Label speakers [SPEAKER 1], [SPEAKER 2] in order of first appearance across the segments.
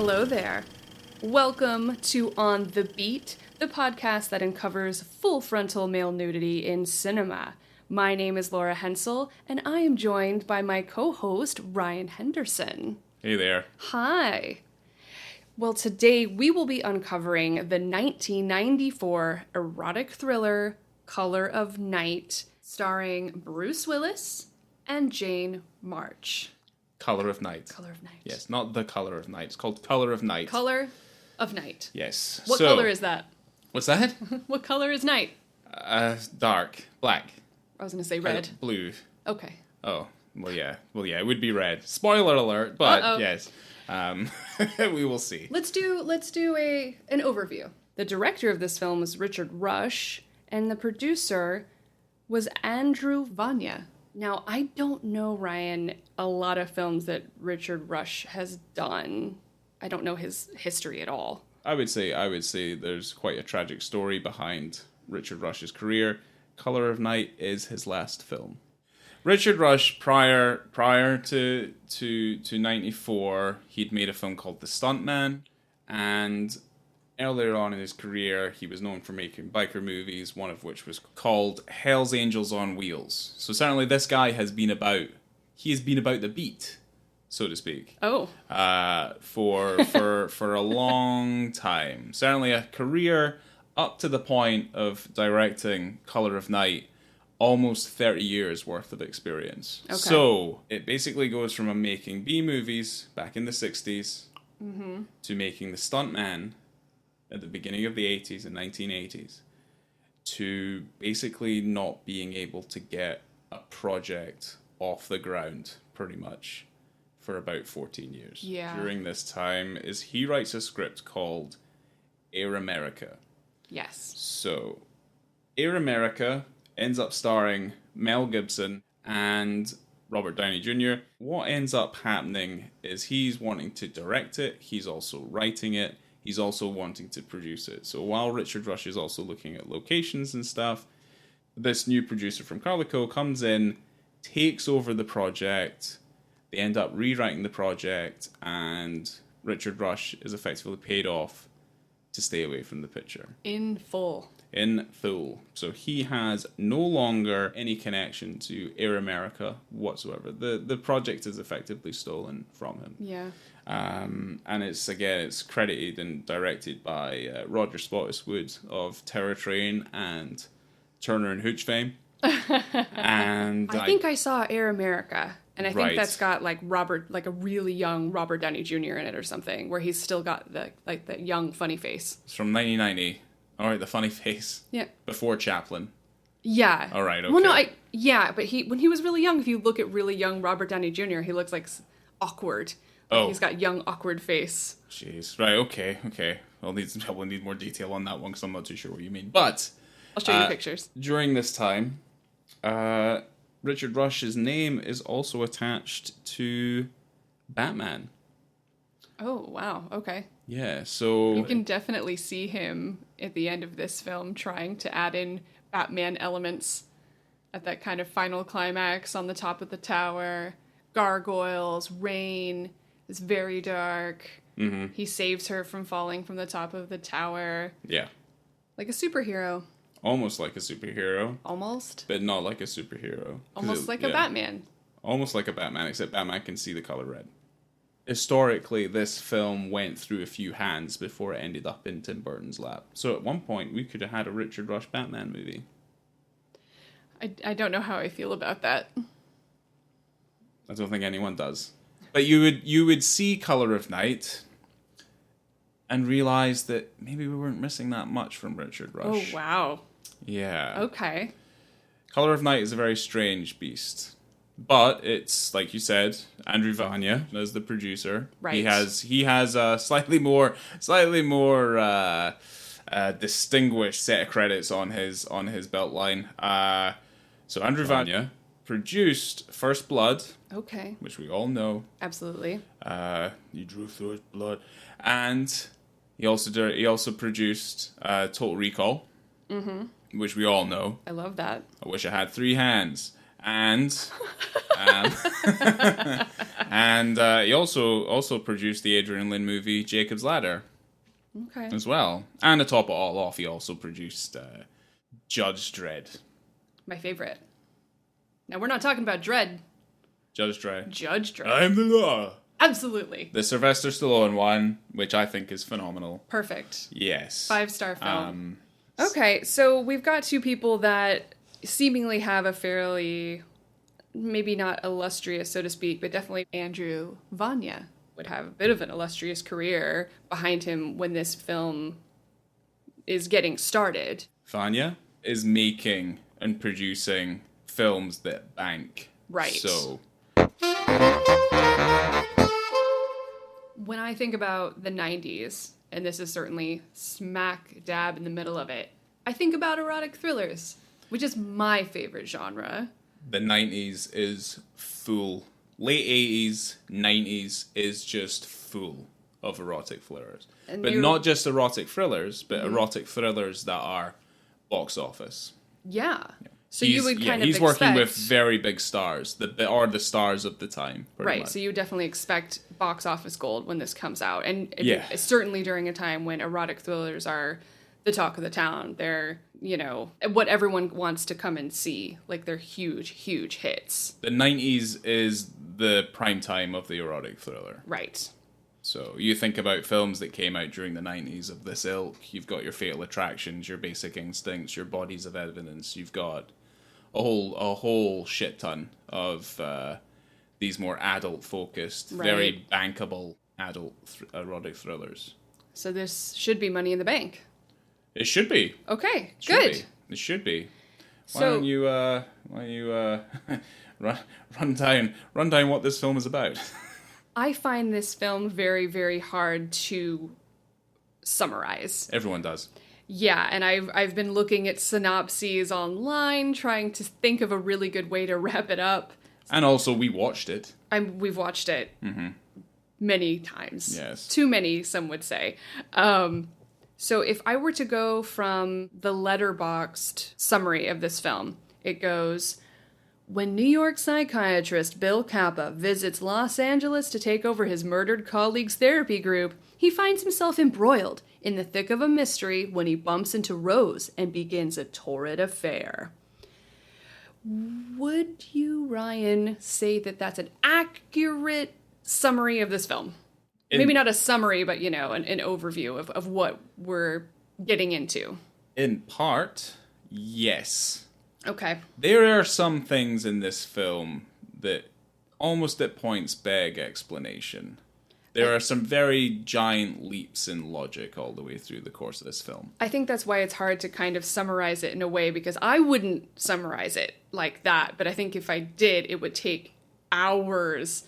[SPEAKER 1] Hello there. Welcome to On the Beat, the podcast that uncovers full frontal male nudity in cinema. My name is Laura Hensel, and I am joined by my co-host, Ryan Henderson.
[SPEAKER 2] Hey there.
[SPEAKER 1] Hi. Well, today we will be uncovering the 1994 erotic thriller, Color of Night, starring Bruce Willis and Jane March.
[SPEAKER 2] Color of Night.
[SPEAKER 1] Color of Night.
[SPEAKER 2] Yes, not The Color of Night. It's called Color of Night.
[SPEAKER 1] Color of Night.
[SPEAKER 2] Yes.
[SPEAKER 1] What color is that?
[SPEAKER 2] What's that?
[SPEAKER 1] What color is night?
[SPEAKER 2] Dark. Black.
[SPEAKER 1] I was going to say red.
[SPEAKER 2] Blue.
[SPEAKER 1] Okay.
[SPEAKER 2] Oh, well, yeah. It would be red. Spoiler alert, but
[SPEAKER 1] Uh-oh.
[SPEAKER 2] yes. We will see.
[SPEAKER 1] Let's do an overview. The director of this film was Richard Rush, and the producer was Andrew Vanya. Now, I don't know, Ryan, a lot of films that Richard Rush has done. I don't know his history at all.
[SPEAKER 2] I would say there's quite a tragic story behind Richard Rush's career. Color of Night is his last film. Richard Rush, prior to 94, he'd made a film called The Stuntman, and earlier on in his career, he was known for making biker movies, one of which was called Hell's Angels on Wheels. So certainly this guy has been about the beat, so to speak.
[SPEAKER 1] Oh.
[SPEAKER 2] For a long time. Certainly a career up to the point of directing Color of Night, almost 30 years worth of experience.
[SPEAKER 1] Okay.
[SPEAKER 2] So it basically goes from making B movies back in the 60s to making The Stuntman at the beginning of the 80s and 1980s, to basically not being able to get a project off the ground, pretty much, for about 14 years.
[SPEAKER 1] Yeah.
[SPEAKER 2] During this time, he writes a script called Air America.
[SPEAKER 1] Yes.
[SPEAKER 2] So, Air America ends up starring Mel Gibson and Robert Downey Jr. What ends up happening is he's wanting to direct it, he's also writing it, he's also wanting to produce it. So while Richard Rush is also looking at locations and stuff, this new producer from Carlico comes in, takes over the project, they end up rewriting the project, and Richard Rush is effectively paid off to stay away from the picture.
[SPEAKER 1] In full.
[SPEAKER 2] In full. So he has no longer any connection to Air America whatsoever. The project is effectively stolen from him.
[SPEAKER 1] Yeah.
[SPEAKER 2] And it's credited and directed by Roger Spottiswoode of Terror Train and Turner and Hooch fame. And
[SPEAKER 1] I think I saw Air America, and I think
[SPEAKER 2] Right.
[SPEAKER 1] that's got like a really young Robert Downey Jr. in it or something, where he's still got the young funny face.
[SPEAKER 2] It's from 1990. All right, the funny face.
[SPEAKER 1] Yeah.
[SPEAKER 2] Before Chaplin.
[SPEAKER 1] Yeah.
[SPEAKER 2] All right, okay.
[SPEAKER 1] Well, no, but when he was really young, if you look at really young Robert Downey Jr., he looks like awkward. Like he's got young, awkward face.
[SPEAKER 2] Jeez. Right, okay. I'll need more detail on that one because I'm not too sure what you mean. But
[SPEAKER 1] I'll show you pictures.
[SPEAKER 2] During this time, Richard Rush's name is also attached to Batman.
[SPEAKER 1] Oh, wow. Okay.
[SPEAKER 2] Yeah, so
[SPEAKER 1] You can definitely see him at the end of this film trying to add in Batman elements at that kind of final climax on the top of the tower. Gargoyles, rain, it's very dark. Mm-hmm. He saves her from falling from the top of the tower.
[SPEAKER 2] Yeah.
[SPEAKER 1] Like a superhero.
[SPEAKER 2] Almost like a superhero.
[SPEAKER 1] Almost.
[SPEAKER 2] But not like a superhero.
[SPEAKER 1] Almost like a Batman.
[SPEAKER 2] Almost like a Batman, except Batman can see the color red. Historically, this film went through a few hands before it ended up in Tim Burton's lap. So at one point, we could have had a Richard Rush Batman movie.
[SPEAKER 1] I don't know how I feel about that.
[SPEAKER 2] I don't think anyone does. But you would see Color of Night and realize that maybe we weren't missing that much from Richard Rush.
[SPEAKER 1] Oh, wow.
[SPEAKER 2] Yeah.
[SPEAKER 1] Okay.
[SPEAKER 2] Color of Night is a very strange beast. But it's, like you said, Andrew Vanya as the producer.
[SPEAKER 1] Right.
[SPEAKER 2] He has a slightly more distinguished set of credits on his belt line. So Andrew Vanya produced First Blood.
[SPEAKER 1] Okay.
[SPEAKER 2] Which we all know.
[SPEAKER 1] Absolutely.
[SPEAKER 2] You drew First Blood. And he also produced Total Recall. Mm-hmm. Which we all know.
[SPEAKER 1] I love that.
[SPEAKER 2] I Wish I Had Three Hands. And um, and he also produced the Adrian Lyne movie Jacob's Ladder.
[SPEAKER 1] Okay.
[SPEAKER 2] As well. And to top it all off, he also produced Judge Dredd.
[SPEAKER 1] My favorite. Now, we're not talking about Dredd.
[SPEAKER 2] Judge Dredd.
[SPEAKER 1] Judge Dredd.
[SPEAKER 2] I'm the law.
[SPEAKER 1] Absolutely.
[SPEAKER 2] The Sylvester Stallone one, which I think is phenomenal.
[SPEAKER 1] Perfect.
[SPEAKER 2] Yes.
[SPEAKER 1] 5-star film. Okay, so we've got two people that seemingly have a fairly, maybe not illustrious, so to speak, but definitely Andrew Vanya would have a bit of an illustrious career behind him when this film is getting started.
[SPEAKER 2] Vanya is making and producing films that bank.
[SPEAKER 1] Right.
[SPEAKER 2] So
[SPEAKER 1] when I think about the 90s, and this is certainly smack dab in the middle of it, I think about erotic thrillers, which is my favorite genre.
[SPEAKER 2] The 90s is full. Late 80s, 90s is just full of erotic thrillers. But not just erotic thrillers, but erotic thrillers that are box office.
[SPEAKER 1] Yeah. So you would kind of
[SPEAKER 2] he's
[SPEAKER 1] expect...
[SPEAKER 2] working with very big stars, are the stars of the time.
[SPEAKER 1] Right,
[SPEAKER 2] much.
[SPEAKER 1] So you definitely expect box office gold when this comes out. And
[SPEAKER 2] yeah.
[SPEAKER 1] Certainly during a time when erotic thrillers are the talk of the town. They're, what everyone wants to come and see. Like, they're huge, huge hits.
[SPEAKER 2] The 90s is the prime time of the erotic thriller.
[SPEAKER 1] Right.
[SPEAKER 2] So you think about films that came out during the 90s of this ilk. You've got your Fatal Attractions, your Basic Instincts, your Bodies of Evidence. You've got a whole shit ton of these more adult-focused, very bankable adult erotic thrillers. So
[SPEAKER 1] this should be Money in the Bank.
[SPEAKER 2] It should be.
[SPEAKER 1] Okay, good.
[SPEAKER 2] It should be. Why don't you run down what this film is about?
[SPEAKER 1] I find this film very, very hard to summarize.
[SPEAKER 2] Everyone does.
[SPEAKER 1] Yeah, and I've been looking at synopses online, trying to think of a really good way to wrap it up.
[SPEAKER 2] And also, we watched it.
[SPEAKER 1] We've watched it many times.
[SPEAKER 2] Yes.
[SPEAKER 1] Too many, some would say. So if I were to go from the letterboxed summary of this film, it goes, when New York psychiatrist Bill Kappa visits Los Angeles to take over his murdered colleague's therapy group, he finds himself embroiled in the thick of a mystery when he bumps into Rose and begins a torrid affair. Would you, Ryan, say that that's an accurate summary of this film? Maybe not a summary, but, an overview of what we're getting into. In
[SPEAKER 2] part, yes.
[SPEAKER 1] Okay.
[SPEAKER 2] There are some things in this film that almost at points beg explanation. There are some very giant leaps in logic all the way through the course of this film.
[SPEAKER 1] I think that's why it's hard to kind of summarize it in a way, because I wouldn't summarize it like that, but I think if I did, it would take hours,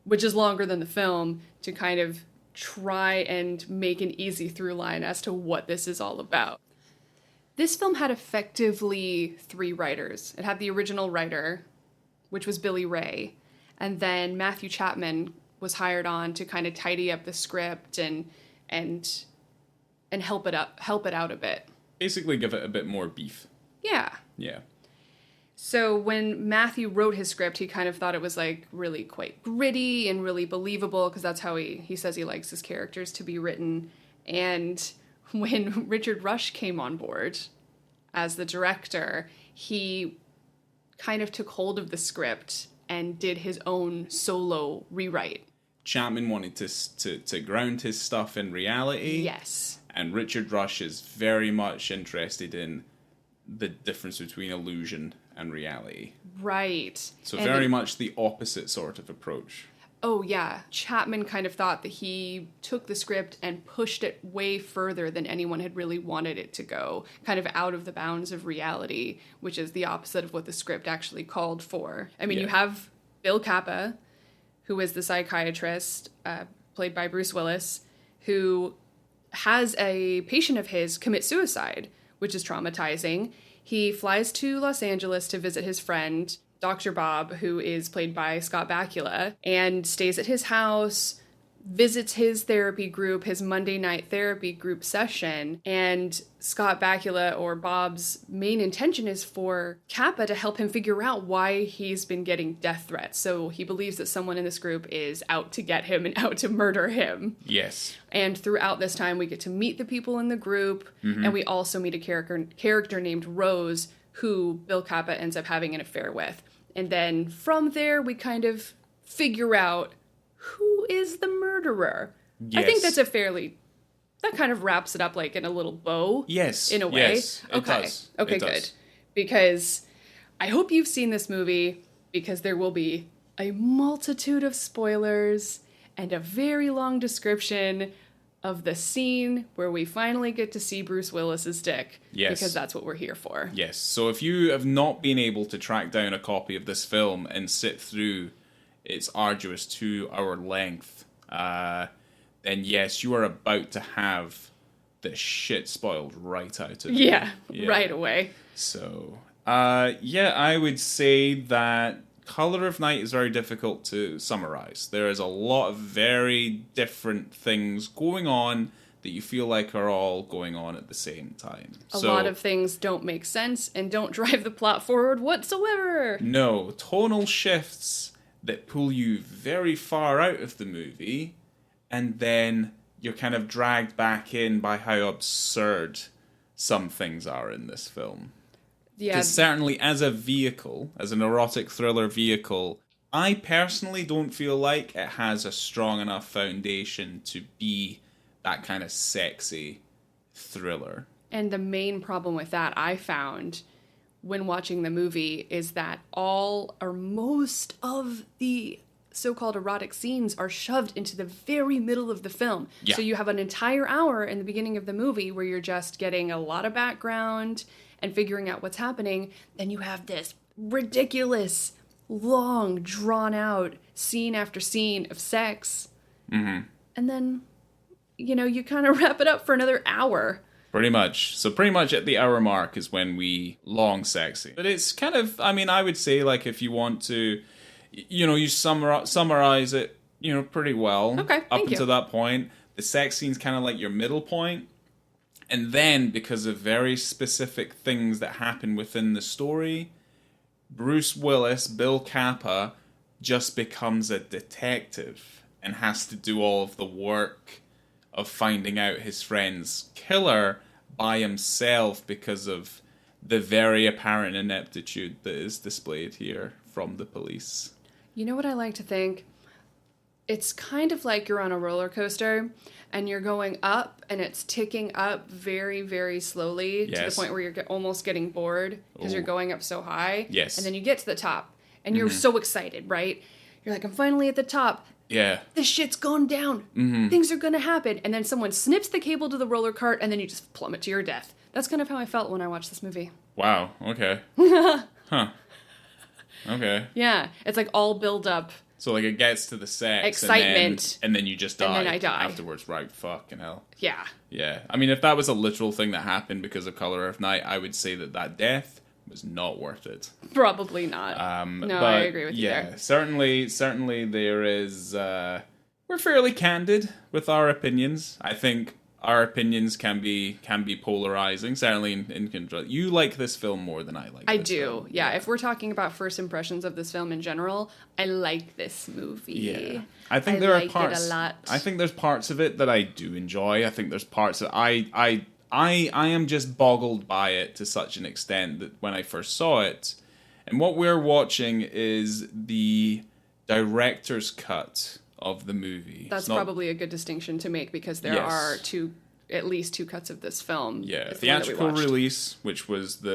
[SPEAKER 1] which is longer than the film, to kind of try and make an easy through line as to what this is all about. This film had effectively 3 writers. It had the original writer, which was Billy Ray, and then Matthew Chapman was hired on to kind of tidy up the script and help it out a bit.
[SPEAKER 2] Basically give it a bit more beef.
[SPEAKER 1] Yeah.
[SPEAKER 2] Yeah.
[SPEAKER 1] So when Matthew wrote his script, he kind of thought it was like really quite gritty and really believable, because that's how he says he likes his characters to be written. And when Richard Rush came on board as the director, he kind of took hold of the script and did his own solo rewrite.
[SPEAKER 2] Chapman wanted to ground his stuff in reality.
[SPEAKER 1] Yes.
[SPEAKER 2] And Richard Rush is very much interested in the difference between illusion and reality.
[SPEAKER 1] Right.
[SPEAKER 2] So and very much the opposite sort of approach.
[SPEAKER 1] Oh, yeah. Chapman kind of thought that he took the script and pushed it way further than anyone had really wanted it to go, kind of out of the bounds of reality, which is the opposite of what the script actually called for. I mean, You have Bill Kappa, who is the psychiatrist, played by Bruce Willis, who has a patient of his commit suicide, which is traumatizing. He flies to Los Angeles to visit his friend, Dr. Bob, who is played by Scott Bakula, and stays at his house, visits his therapy group, his Monday night therapy group session, and Scott Bakula, or Bob's main intention is for Kappa to help him figure out why he's been getting death threats. So he believes that someone in this group is out to get him and out to murder him.
[SPEAKER 2] Yes.
[SPEAKER 1] And throughout this time, we get to meet the people in the group, and we also meet a character named Rose, who Bill Kappa ends up having an affair with. And then from there, we kind of figure out who is the murderer.
[SPEAKER 2] Yes.
[SPEAKER 1] I think that's that kind of wraps it up like in a little bow.
[SPEAKER 2] Yes.
[SPEAKER 1] In a way.
[SPEAKER 2] Yes, it does.
[SPEAKER 1] Okay,
[SPEAKER 2] It
[SPEAKER 1] good.
[SPEAKER 2] does.
[SPEAKER 1] Because I hope you've seen this movie, because there will be a multitude of spoilers and a very long description of the scene where we finally get to see Bruce Willis's dick.
[SPEAKER 2] Yes.
[SPEAKER 1] Because that's what we're here for.
[SPEAKER 2] Yes. So if you have not been able to track down a copy of this film and sit through its arduous 2-hour length, then yes, you are about to have the shit spoiled right out of you.
[SPEAKER 1] Yeah, right away.
[SPEAKER 2] So, I would say that Color of Night is very difficult to summarize. There is a lot of very different things going on that you feel like are all going on at the same time.
[SPEAKER 1] A lot of things don't make sense and don't drive the plot forward whatsoever.
[SPEAKER 2] No, tonal shifts that pull you very far out of the movie, and then you're kind of dragged back in by how absurd some things are in this film.
[SPEAKER 1] Yeah.
[SPEAKER 2] Because certainly as a vehicle, as an erotic thriller vehicle, I personally don't feel like it has a strong enough foundation to be that kind of sexy thriller.
[SPEAKER 1] And the main problem with that I found when watching the movie is that all or most of the so-called erotic scenes are shoved into the very middle of the film.
[SPEAKER 2] Yeah.
[SPEAKER 1] So you have an entire hour in the beginning of the movie where you're just getting a lot of background and figuring out what's happening. Then you have this ridiculous, long, drawn-out scene after scene of sex. Mm-hmm. And then, you kind of wrap it up for another hour.
[SPEAKER 2] Pretty much. So pretty much at the hour mark is when we long sexy. But it's kind of, I would say, like, if you want to, you summarize it, pretty well.
[SPEAKER 1] Okay,
[SPEAKER 2] up until that point. The sex scene's kind of like your middle point. And then, because of very specific things that happen within the story, Bruce Willis, Bill Kappa, just becomes a detective and has to do all of the work of finding out his friend's killer by himself because of the very apparent ineptitude that is displayed here from the police.
[SPEAKER 1] You know what I like to think? It's kind of like you're on a roller coaster and you're going up and it's ticking up very, very slowly to the point where you're almost getting bored because you're going up so high.
[SPEAKER 2] Yes.
[SPEAKER 1] And then you get to the top and you're so excited, right? You're like, I'm finally at the top.
[SPEAKER 2] Yeah.
[SPEAKER 1] This shit's gone down. Mm-hmm. Things are going to happen. And then someone snips the cable to the roller cart and then you just plummet to your death. That's kind of how I felt when I watched this movie.
[SPEAKER 2] Wow. Okay. Huh. Okay.
[SPEAKER 1] Yeah. It's like all build up.
[SPEAKER 2] So like it gets to the sex.
[SPEAKER 1] Excitement.
[SPEAKER 2] And then you just die.
[SPEAKER 1] And then I die.
[SPEAKER 2] Afterwards, right? Fucking hell.
[SPEAKER 1] Yeah.
[SPEAKER 2] Yeah. I mean, if that was a literal thing that happened because of Color of Night, I would say that death was not worth it.
[SPEAKER 1] Probably not. No, I agree with you there.
[SPEAKER 2] Yeah, certainly there is... we're fairly candid with our opinions. I think our opinions can be polarizing, certainly in control. You like this film more than I like
[SPEAKER 1] I
[SPEAKER 2] this
[SPEAKER 1] do,
[SPEAKER 2] film.
[SPEAKER 1] yeah. If we're talking about first impressions of this film in general, I like this movie.
[SPEAKER 2] Yeah. I think there are parts...
[SPEAKER 1] it a lot.
[SPEAKER 2] I think there's parts of it that I do enjoy. I think there's parts that I am just boggled by it to such an extent that when I first saw it, and what we're watching is the director's cut of the movie.
[SPEAKER 1] That's probably a good distinction to make because there are at least two cuts of this film.
[SPEAKER 2] Yeah, theatrical release, which was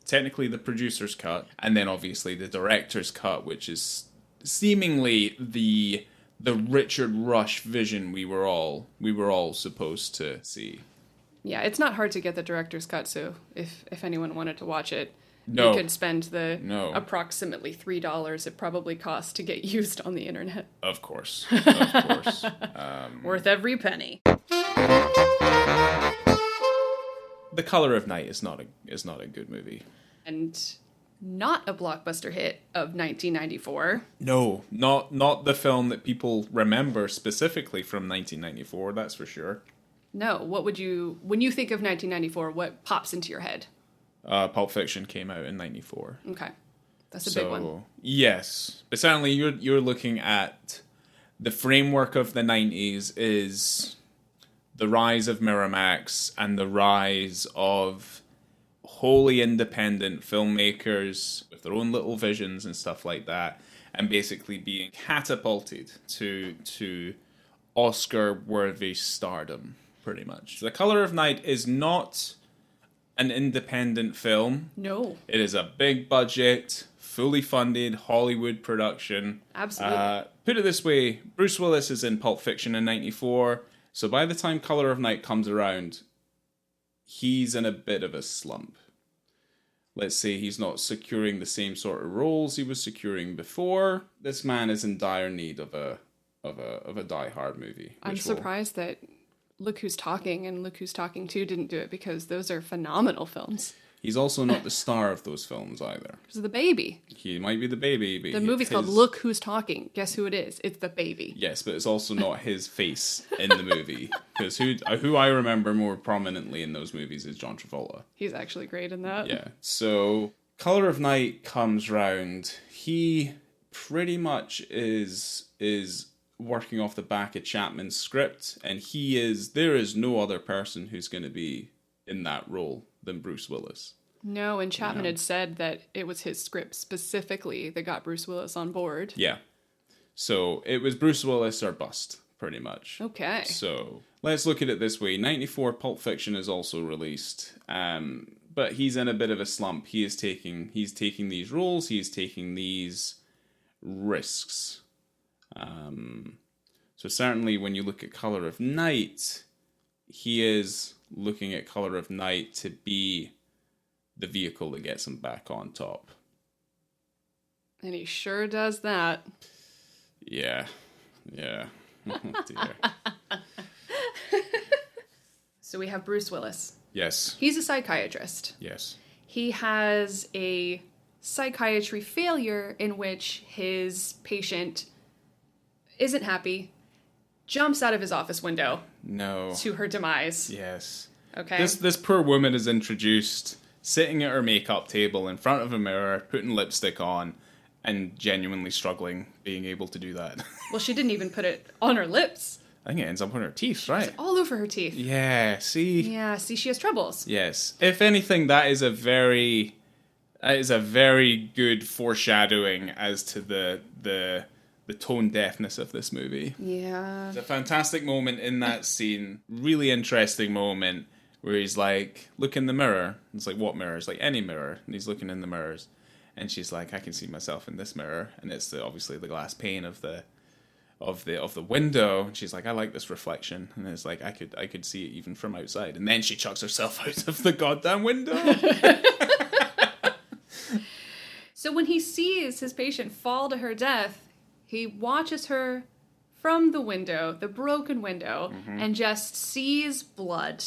[SPEAKER 2] technically the producer's cut, and then obviously the director's cut, which is seemingly the Richard Rush vision we were all supposed to see.
[SPEAKER 1] Yeah, it's not hard to get the director's cut, so if anyone wanted to watch it,
[SPEAKER 2] No.
[SPEAKER 1] you could spend the approximately $3 it probably costs to get used on the internet.
[SPEAKER 2] Of course. Of course.
[SPEAKER 1] Worth every penny.
[SPEAKER 2] The Color of Night is not a good movie.
[SPEAKER 1] And not a blockbuster hit of 1994.
[SPEAKER 2] No, not the film that people remember specifically from 1994, that's for sure.
[SPEAKER 1] No, when you think of 1994, what pops into your head?
[SPEAKER 2] Pulp Fiction came out in 94.
[SPEAKER 1] Okay. That's a big one.
[SPEAKER 2] Yes. But certainly you're looking at the framework of the 90s is the rise of Miramax and the rise of wholly independent filmmakers with their own little visions and stuff like that, and basically being catapulted to Oscar-worthy stardom, pretty much. The Color of Night is not an independent film.
[SPEAKER 1] No.
[SPEAKER 2] It is a big budget, fully funded Hollywood production.
[SPEAKER 1] Absolutely.
[SPEAKER 2] Put it this way, Bruce Willis is in Pulp Fiction in 94, so by the time Color of Night comes around, he's in a bit of a slump. Let's say he's not securing the same sort of roles he was securing before. This man is in dire need of a Die Hard movie.
[SPEAKER 1] I'm surprised that Look Who's Talking and Look Who's Talking 2 didn't do it, because those are phenomenal films.
[SPEAKER 2] He's also not the star of those films either.
[SPEAKER 1] Because of the baby.
[SPEAKER 2] He might be the baby, but
[SPEAKER 1] the movie's called Look Who's Talking. Guess who it is? It's the baby.
[SPEAKER 2] Yes, but it's also not his face in the movie. Because who I remember more prominently in those movies is John Travolta.
[SPEAKER 1] He's actually great in that.
[SPEAKER 2] Yeah. So, Color of Night comes round. He pretty much is working off the back of Chapman's script, and there is no other person who's going to be in that role than Bruce Willis.
[SPEAKER 1] No, and Chapman had said that it was his script specifically that got Bruce Willis on board.
[SPEAKER 2] Yeah. So it was Bruce Willis or bust, pretty much.
[SPEAKER 1] Okay.
[SPEAKER 2] So let's look at it this way. 94 Pulp Fiction is also released, but he's in a bit of a slump. He's taking these roles, he's taking these risks. So certainly when you look at Color of Night, he is looking at Color of Night to be the vehicle that gets him back on top.
[SPEAKER 1] And he sure does that.
[SPEAKER 2] Yeah. Oh dear.
[SPEAKER 1] So we have Bruce Willis.
[SPEAKER 2] Yes.
[SPEAKER 1] He's a psychiatrist.
[SPEAKER 2] Yes.
[SPEAKER 1] He has a psychiatry failure in which his patient isn't happy, jumps out of his office window.
[SPEAKER 2] No.
[SPEAKER 1] To her demise.
[SPEAKER 2] Yes.
[SPEAKER 1] Okay.
[SPEAKER 2] This poor woman is introduced sitting at her makeup table in front of a mirror, putting lipstick on, and genuinely struggling being able to do that.
[SPEAKER 1] Well, she didn't even put it on her lips.
[SPEAKER 2] I think it ends up on her teeth, right?
[SPEAKER 1] It's all over her teeth.
[SPEAKER 2] Yeah, see?
[SPEAKER 1] Yeah, see, she has troubles.
[SPEAKER 2] Yes. If anything, that is a very good foreshadowing as to the tone deafness of this movie.
[SPEAKER 1] Yeah.
[SPEAKER 2] It's a fantastic moment in that scene. Really interesting moment where he's like, look in the mirror. It's like, what mirror? It's like, any mirror. And he's looking in the mirrors. And she's like, I can see myself in this mirror. And it's obviously the glass pane of the window. And she's like, I like this reflection. And it's like, I could see it even from outside. And then she chucks herself out of the goddamn window.
[SPEAKER 1] So when he sees his patient fall to her death, he watches her from the window, the broken window, and just sees blood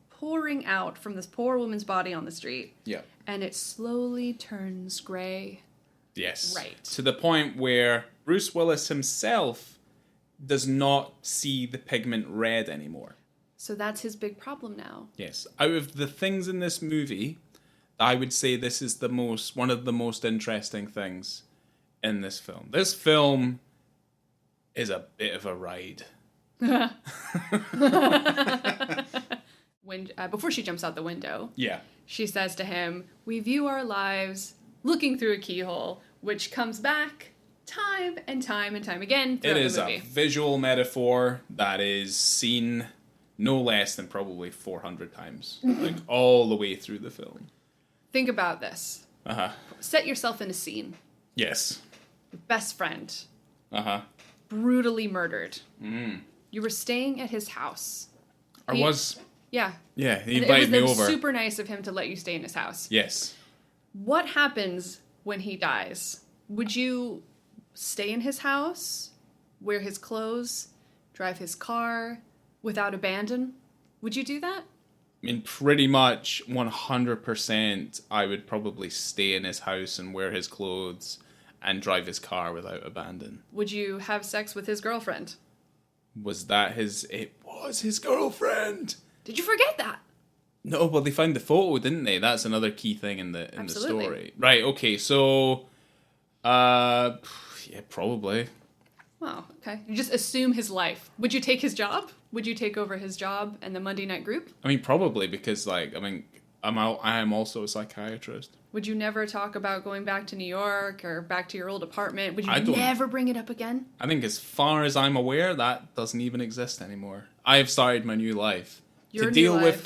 [SPEAKER 1] pouring out from this poor woman's body on the street.
[SPEAKER 2] Yeah.
[SPEAKER 1] And it slowly turns gray.
[SPEAKER 2] Yes.
[SPEAKER 1] Right.
[SPEAKER 2] To the point where Bruce Willis himself does not see the pigment red anymore.
[SPEAKER 1] So that's his big problem now.
[SPEAKER 2] Yes. Out of the things in this movie, I would say this is one of the most interesting things in this film. This film is a bit of a ride.
[SPEAKER 1] When before she jumps out the window,
[SPEAKER 2] Yeah.
[SPEAKER 1] she says to him, "We view our lives looking through a keyhole," which comes back time and time and time again throughout
[SPEAKER 2] It is
[SPEAKER 1] the movie.
[SPEAKER 2] a visual metaphor that is seen no less than probably 400 times, like all the way through the film.
[SPEAKER 1] Think about this.
[SPEAKER 2] Uh-huh.
[SPEAKER 1] Set yourself in a scene.
[SPEAKER 2] Yes.
[SPEAKER 1] Your best friend,
[SPEAKER 2] Uh-huh.
[SPEAKER 1] brutally murdered. You were staying at his house.
[SPEAKER 2] Or was...
[SPEAKER 1] Yeah.
[SPEAKER 2] Yeah, he
[SPEAKER 1] And
[SPEAKER 2] invited me
[SPEAKER 1] it was
[SPEAKER 2] over.
[SPEAKER 1] super nice of him to let you stay in his house.
[SPEAKER 2] Yes.
[SPEAKER 1] What happens when he dies? Would you stay in his house, wear his clothes, drive his car without abandon? Would you do that?
[SPEAKER 2] I mean, pretty much 100%, I would probably stay in his house and wear his clothes and drive his car without abandon.
[SPEAKER 1] Would you have sex with his girlfriend?
[SPEAKER 2] Was that his... It was his girlfriend!
[SPEAKER 1] Did you forget that?
[SPEAKER 2] No, well, they found the photo, didn't they? That's another key thing in the story. Right, okay, so... yeah, probably.
[SPEAKER 1] Oh, okay. You just assume his life. Would you take his job? Would you take over his job and the Monday Night Group?
[SPEAKER 2] I mean, probably, because, like, I mean, I am also a psychiatrist.
[SPEAKER 1] Would you never talk about going back to New York or back to your old apartment? Would you never bring it up again?
[SPEAKER 2] I think as far as I'm aware, that doesn't even exist anymore. I have started my new life. To deal with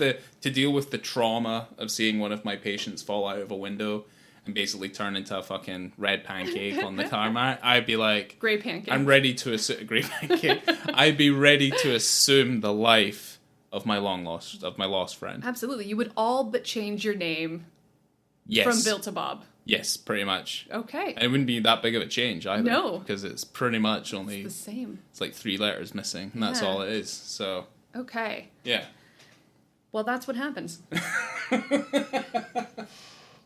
[SPEAKER 2] the trauma of seeing one of my patients fall out of a window and basically turn into a fucking red pancake on the tarmac, I'd be like...
[SPEAKER 1] Grey pancake.
[SPEAKER 2] I'm ready to assume... Grey pancake. I'd be ready to assume the life of my lost friend.
[SPEAKER 1] Absolutely. You would all but change your name from Bill to Bob.
[SPEAKER 2] Yes, pretty much.
[SPEAKER 1] Okay.
[SPEAKER 2] And it wouldn't be that big of a change either.
[SPEAKER 1] No.
[SPEAKER 2] Because it's pretty much only...
[SPEAKER 1] It's the same.
[SPEAKER 2] It's like 3 letters missing, and that's all it is, so...
[SPEAKER 1] Okay.
[SPEAKER 2] Yeah.
[SPEAKER 1] Well, that's what happens.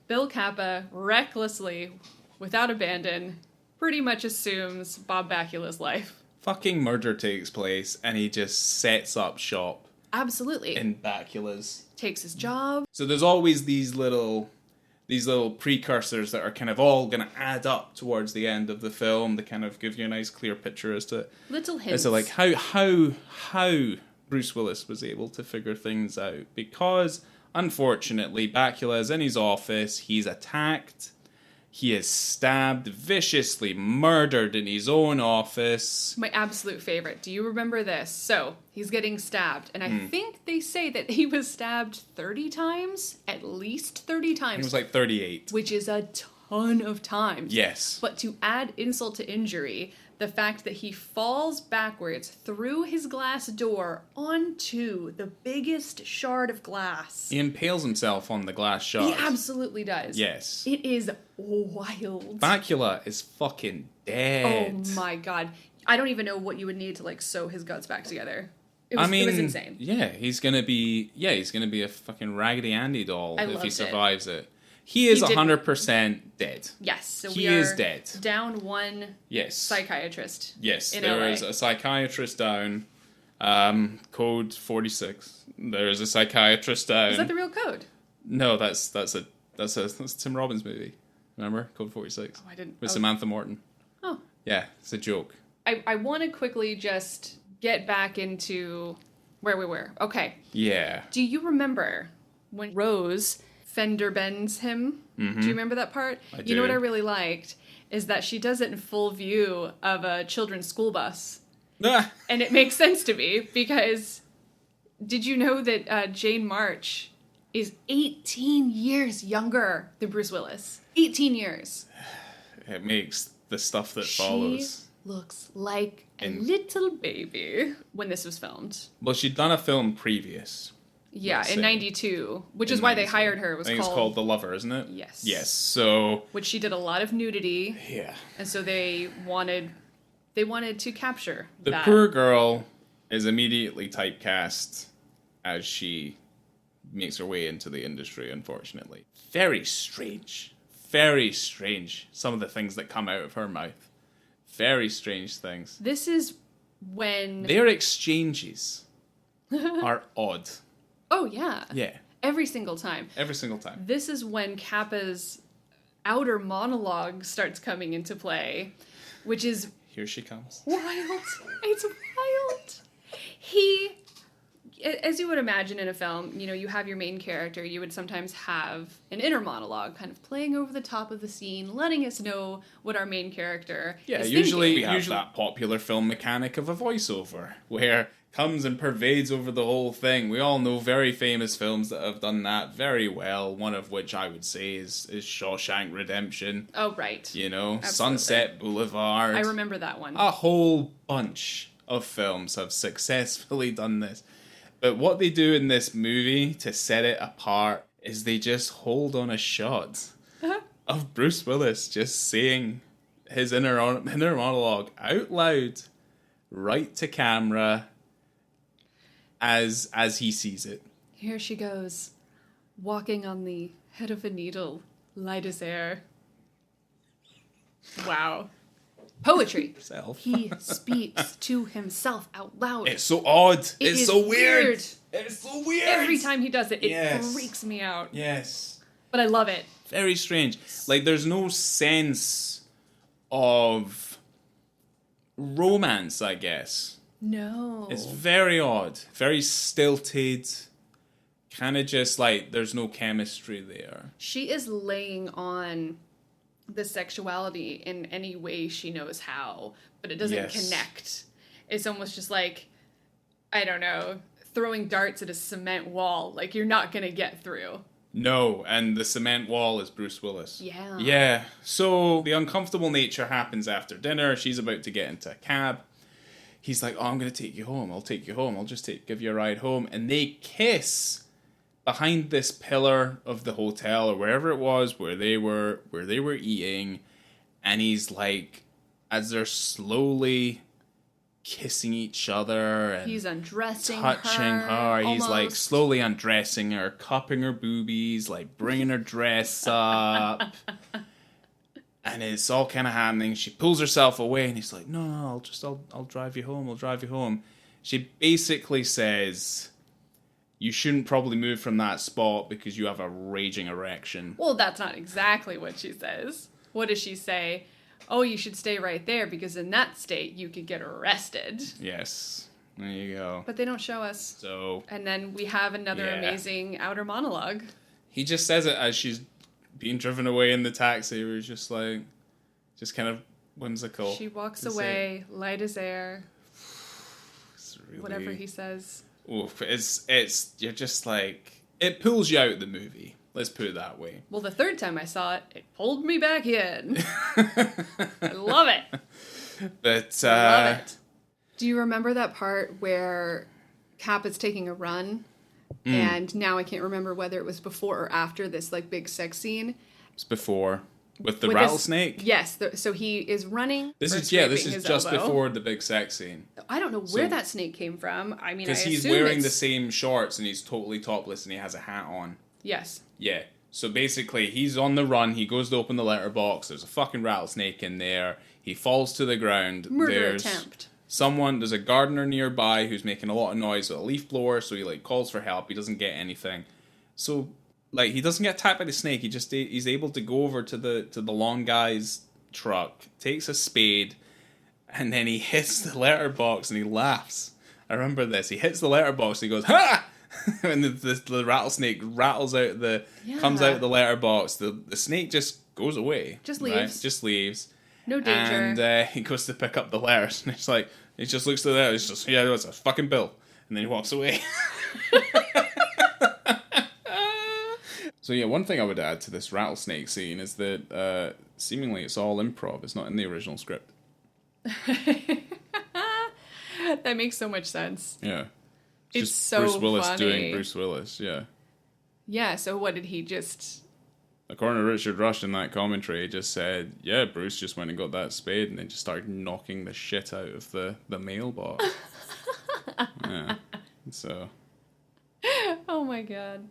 [SPEAKER 1] Bill Kappa recklessly, without abandon, pretty much assumes Bob Bakula's life.
[SPEAKER 2] Fucking murder takes place, and he just sets up shop.
[SPEAKER 1] Absolutely.
[SPEAKER 2] In Bakula's.
[SPEAKER 1] Takes his job.
[SPEAKER 2] So there's always these little precursors that are kind of all going to add up towards the end of the film to kind of give you a nice clear picture as to...
[SPEAKER 1] Little hints.
[SPEAKER 2] As to like how Bruce Willis was able to figure things out. Because, unfortunately, Bakula is in his office, he's attacked, he is stabbed, viciously murdered in his own office.
[SPEAKER 1] My absolute favorite. Do you remember this? So, he's getting stabbed, and I think they say that he was stabbed 30 times? At least 30 times.
[SPEAKER 2] It was like 38.
[SPEAKER 1] Which is a ton of times.
[SPEAKER 2] Yes.
[SPEAKER 1] But to add insult to injury, the fact that he falls backwards through his glass door onto the biggest shard of glass.
[SPEAKER 2] He impales himself on the glass shard.
[SPEAKER 1] He absolutely does.
[SPEAKER 2] Yes.
[SPEAKER 1] It is wild.
[SPEAKER 2] Bakula is fucking dead.
[SPEAKER 1] Oh my god. I don't even know what you would need to like sew his guts back together. It was insane.
[SPEAKER 2] Yeah, he's gonna be a fucking Raggedy Andy doll if he survives it. He is 100% dead.
[SPEAKER 1] Yes, so
[SPEAKER 2] he is dead.
[SPEAKER 1] Down one psychiatrist.
[SPEAKER 2] Yes,
[SPEAKER 1] in
[SPEAKER 2] there
[SPEAKER 1] LA.
[SPEAKER 2] is a psychiatrist down. Code 46. There is a psychiatrist down.
[SPEAKER 1] Is that the real code?
[SPEAKER 2] No, that's Tim Robbins' movie. Remember? Code 46.
[SPEAKER 1] Oh, I didn't.
[SPEAKER 2] With Samantha Morton.
[SPEAKER 1] Oh.
[SPEAKER 2] Yeah, it's a joke.
[SPEAKER 1] I want to quickly just get back into where we were. Okay.
[SPEAKER 2] Yeah.
[SPEAKER 1] Do you remember when Rose fender bends him?
[SPEAKER 2] Mm-hmm.
[SPEAKER 1] Do you remember that part?
[SPEAKER 2] I do.
[SPEAKER 1] You know what I really liked is that she does it in full view of a children's school bus.
[SPEAKER 2] Ah.
[SPEAKER 1] And it makes sense to me because did you know that Jane March is 18 years younger than Bruce Willis? 18 years.
[SPEAKER 2] It makes the stuff that follows.
[SPEAKER 1] She looks like a little baby when this was filmed.
[SPEAKER 2] Well, she'd done a film previous.
[SPEAKER 1] Yeah, in 92, which is why they hired her.
[SPEAKER 2] It's called The Lover, isn't it?
[SPEAKER 1] Yes.
[SPEAKER 2] Yes, so...
[SPEAKER 1] Which she did a lot of nudity.
[SPEAKER 2] Yeah.
[SPEAKER 1] And so they wanted to capture
[SPEAKER 2] that. The poor girl is immediately typecast as she makes her way into the industry, unfortunately. Very strange. Very strange. Some of the things that come out of her mouth. Very strange things.
[SPEAKER 1] This is when...
[SPEAKER 2] Their exchanges are odd.
[SPEAKER 1] Oh, yeah.
[SPEAKER 2] Yeah.
[SPEAKER 1] Every single time.
[SPEAKER 2] Every single time.
[SPEAKER 1] This is when Kappa's outer monologue starts coming into play, which is...
[SPEAKER 2] Here she comes.
[SPEAKER 1] Wild. It's wild. As you would imagine in a film, you have your main character, you would sometimes have an inner monologue kind of playing over the top of the scene, letting us know what our main character is
[SPEAKER 2] usually
[SPEAKER 1] thinking.
[SPEAKER 2] we have that popular film mechanic of a voiceover, where comes and pervades over the whole thing. We all know very famous films that have done that very well, one of which I would say is Shawshank Redemption.
[SPEAKER 1] Oh, right.
[SPEAKER 2] Absolutely. Sunset Boulevard.
[SPEAKER 1] I remember that one.
[SPEAKER 2] A whole bunch of films have successfully done this. But what they do in this movie to set it apart is they just hold on a shot of Bruce Willis just saying his inner monologue out loud, right to camera, as he sees it.
[SPEAKER 1] Here she goes, walking on the head of a needle, light as air. Wow. Poetry. He speaks to himself out loud.
[SPEAKER 2] It's so odd. It's so weird.
[SPEAKER 1] It's so weird. Every time he does it, it freaks me out.
[SPEAKER 2] Yes.
[SPEAKER 1] But I love it.
[SPEAKER 2] Very strange. Like, there's no sense of romance, I guess.
[SPEAKER 1] No.
[SPEAKER 2] It's very odd. Very stilted. Kind of just like, there's no chemistry there.
[SPEAKER 1] She is laying on the sexuality in any way she knows how, but it doesn't connect. It's almost just like, I don't know, throwing darts at a cement wall. Like, you're not going to get through.
[SPEAKER 2] No, and the cement wall is Bruce Willis.
[SPEAKER 1] Yeah.
[SPEAKER 2] Yeah. So the uncomfortable nature happens after dinner. She's about to get into a cab. He's like, oh, I'm going to take you home. I'll take you home. I'll just give you a ride home. And they kiss behind this pillar of the hotel or wherever it was where they were eating. And he's like, as they're slowly kissing each other and
[SPEAKER 1] he's undressing
[SPEAKER 2] touching her. He's like slowly undressing her, cupping her boobies, like bringing her dress up. And it's all kind of happening. She pulls herself away and he's like, no, I'll drive you home. I'll drive you home. She basically says, you shouldn't probably move from that spot because you have a raging erection.
[SPEAKER 1] Well, that's not exactly what she says. What does she say? Oh, you should stay right there because in that state you could get arrested.
[SPEAKER 2] Yes. There you go.
[SPEAKER 1] But they don't show us.
[SPEAKER 2] So.
[SPEAKER 1] And then we have another amazing outer monologue.
[SPEAKER 2] He just says it as she's being driven away in the taxi where he's just like, just kind of whimsical.
[SPEAKER 1] She walks away, light as air.
[SPEAKER 2] Really,
[SPEAKER 1] whatever he says.
[SPEAKER 2] Oof, it's, you're just like, it pulls you out of the movie. Let's put it that way.
[SPEAKER 1] Well, the third time I saw it, it pulled me back in. I love it.
[SPEAKER 2] But,
[SPEAKER 1] I love it. Do you remember that part where Cap is taking a run? And now I can't remember whether it was before or after this, like, big sex scene.
[SPEAKER 2] It's before. With the rattlesnake?
[SPEAKER 1] Yes. So he is running.
[SPEAKER 2] This is just before the big sex scene.
[SPEAKER 1] I don't know where that snake came from. I mean,
[SPEAKER 2] because he's wearing the same shorts and he's totally topless and he has a hat on.
[SPEAKER 1] Yes.
[SPEAKER 2] Yeah. So basically, he's on the run. He goes to open the letterbox. There's a fucking rattlesnake in there. He falls to the ground.
[SPEAKER 1] Murder attempt.
[SPEAKER 2] There's a gardener nearby who's making a lot of noise with a leaf blower, so he like calls for help. He doesn't get anything. So like he doesn't get attacked by the snake. He's able to go over to the long guy's truck, takes a spade, and then he hits the letterbox and he laughs. I remember this. He hits the letterbox and he goes, "Ha!" and the rattlesnake rattles out comes out the letterbox. The snake just goes away.
[SPEAKER 1] Just leaves.
[SPEAKER 2] Right? Just leaves.
[SPEAKER 1] No danger.
[SPEAKER 2] And he goes to pick up the letters, and it's like, he just looks to the letters, it's just, yeah, it's a fucking bill. And then he walks away. So yeah, one thing I would add to this rattlesnake scene is that seemingly it's all improv. It's not in the original script.
[SPEAKER 1] That makes so much sense.
[SPEAKER 2] Yeah.
[SPEAKER 1] It's
[SPEAKER 2] just
[SPEAKER 1] so
[SPEAKER 2] Bruce Willis
[SPEAKER 1] funny.
[SPEAKER 2] doing Bruce Willis, yeah.
[SPEAKER 1] Yeah, so what did he just...
[SPEAKER 2] According to Richard Rush in that commentary, he just said, yeah, Bruce just went and got that spade and then just started knocking the shit out of the mailbox. Yeah. So.
[SPEAKER 1] Oh my god.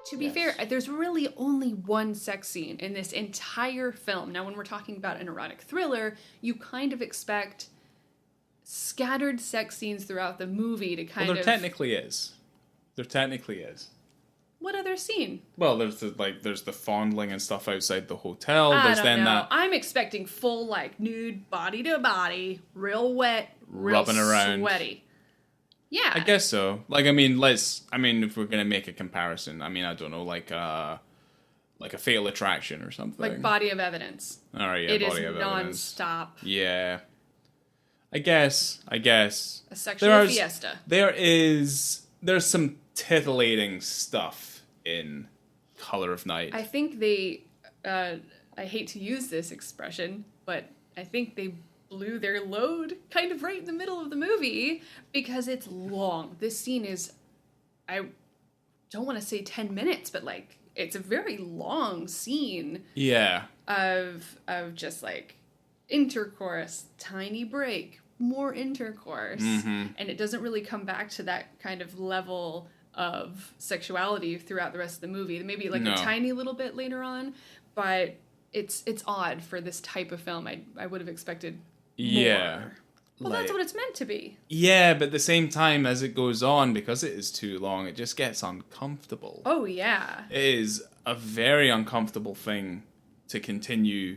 [SPEAKER 1] To be fair, there's really only one sex scene in this entire film. Now, when we're talking about an erotic thriller, you kind of expect scattered sex scenes throughout the movie to kind of...
[SPEAKER 2] There technically is.
[SPEAKER 1] What other scene?
[SPEAKER 2] Well, there's the fondling and stuff outside the hotel.
[SPEAKER 1] I don't know. I'm expecting full, like, nude, body to body, real wet, real
[SPEAKER 2] rubbing around,
[SPEAKER 1] sweaty. Yeah,
[SPEAKER 2] I guess so. Like, if we're gonna make a comparison, I don't know, like a Fatal Attraction or something.
[SPEAKER 1] Like Body of Evidence.
[SPEAKER 2] All right, yeah,
[SPEAKER 1] it
[SPEAKER 2] Body
[SPEAKER 1] is
[SPEAKER 2] of Evidence.
[SPEAKER 1] non-stop.
[SPEAKER 2] Yeah, I guess.
[SPEAKER 1] A sexual fiesta.
[SPEAKER 2] There's some titillating stuff in Color of Night.
[SPEAKER 1] I think they, I hate to use this expression, but I think they blew their load kind of right in the middle of the movie because it's long. This scene is, I don't want to say 10 minutes, but like, it's a very long scene.
[SPEAKER 2] Yeah.
[SPEAKER 1] Of just like intercourse, tiny break, more intercourse. And it doesn't really come back to that kind of level of sexuality throughout the rest of the movie. Maybe like a tiny little bit later on, but it's odd for this type of film. I would have expected more.
[SPEAKER 2] Yeah.
[SPEAKER 1] Well, that's what it's meant to be.
[SPEAKER 2] Yeah, but at the same time, as it goes on, because it is too long, it just gets uncomfortable.
[SPEAKER 1] Oh, yeah.
[SPEAKER 2] It is a very uncomfortable thing to continue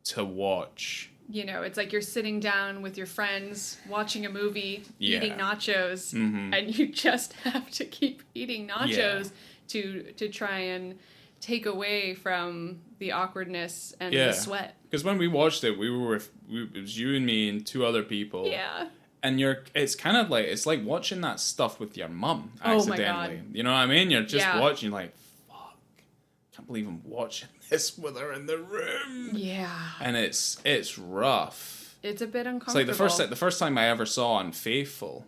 [SPEAKER 2] to watch.
[SPEAKER 1] You know, it's like you're sitting down with your friends, watching a movie, eating nachos, and you just have to keep eating nachos to try and take away from the awkwardness and the sweat.
[SPEAKER 2] Because when we watched it, it was you and me and two other people.
[SPEAKER 1] Yeah.
[SPEAKER 2] And it's kind of like, it's like watching that stuff with your mum accidentally.
[SPEAKER 1] Oh my God.
[SPEAKER 2] You know what I mean? You're just watching, like, fuck, can't believe I'm watching this with her in the room.
[SPEAKER 1] Yeah.
[SPEAKER 2] And it's rough.
[SPEAKER 1] It's a bit uncomfortable.
[SPEAKER 2] It's like the first time I ever saw Unfaithful.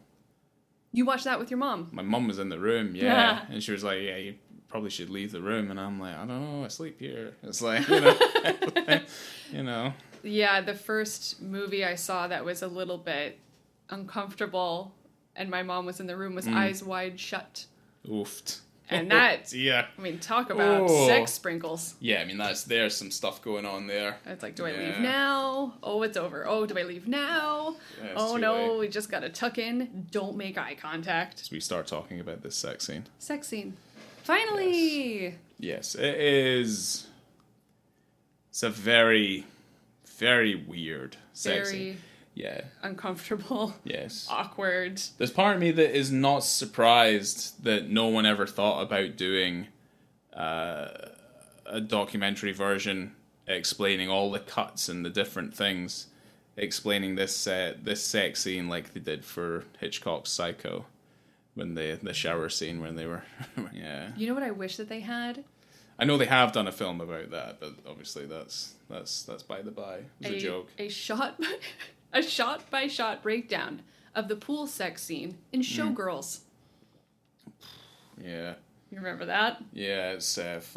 [SPEAKER 1] You watched that with your mom?
[SPEAKER 2] My mum was in the room, and she was like, yeah, you probably should leave the room. And I'm like, I don't know, I sleep here. It's like, you know.
[SPEAKER 1] Yeah, the first movie I saw that was a little bit uncomfortable and my mom was in the room was Eyes Wide Shut.
[SPEAKER 2] Oofed.
[SPEAKER 1] And that, I mean, talk about sex sprinkles.
[SPEAKER 2] Yeah, I mean, there's some stuff going on there.
[SPEAKER 1] It's like, do I leave now? Oh, it's over. Oh, do I leave now?
[SPEAKER 2] Yeah,
[SPEAKER 1] oh, no, we just gotta tuck in. Don't make eye contact.
[SPEAKER 2] So we start talking about this sex scene.
[SPEAKER 1] Sex scene. Finally!
[SPEAKER 2] Yes, it is. It's a very, very weird sex scene. Yeah.
[SPEAKER 1] Uncomfortable.
[SPEAKER 2] Yes.
[SPEAKER 1] Awkward.
[SPEAKER 2] There's part of me that is not surprised that no one ever thought about doing a documentary version explaining all the cuts and the different things, explaining this sex scene like they did for Hitchcock's Psycho, when the shower scene when they were yeah.
[SPEAKER 1] You know what I wish that they had?
[SPEAKER 2] I know they have done a film about that, but obviously that's by the by. It was a joke. A shot-by-shot breakdown of the pool sex scene in Showgirls. Yeah.
[SPEAKER 1] You remember that?
[SPEAKER 2] Yeah, it's if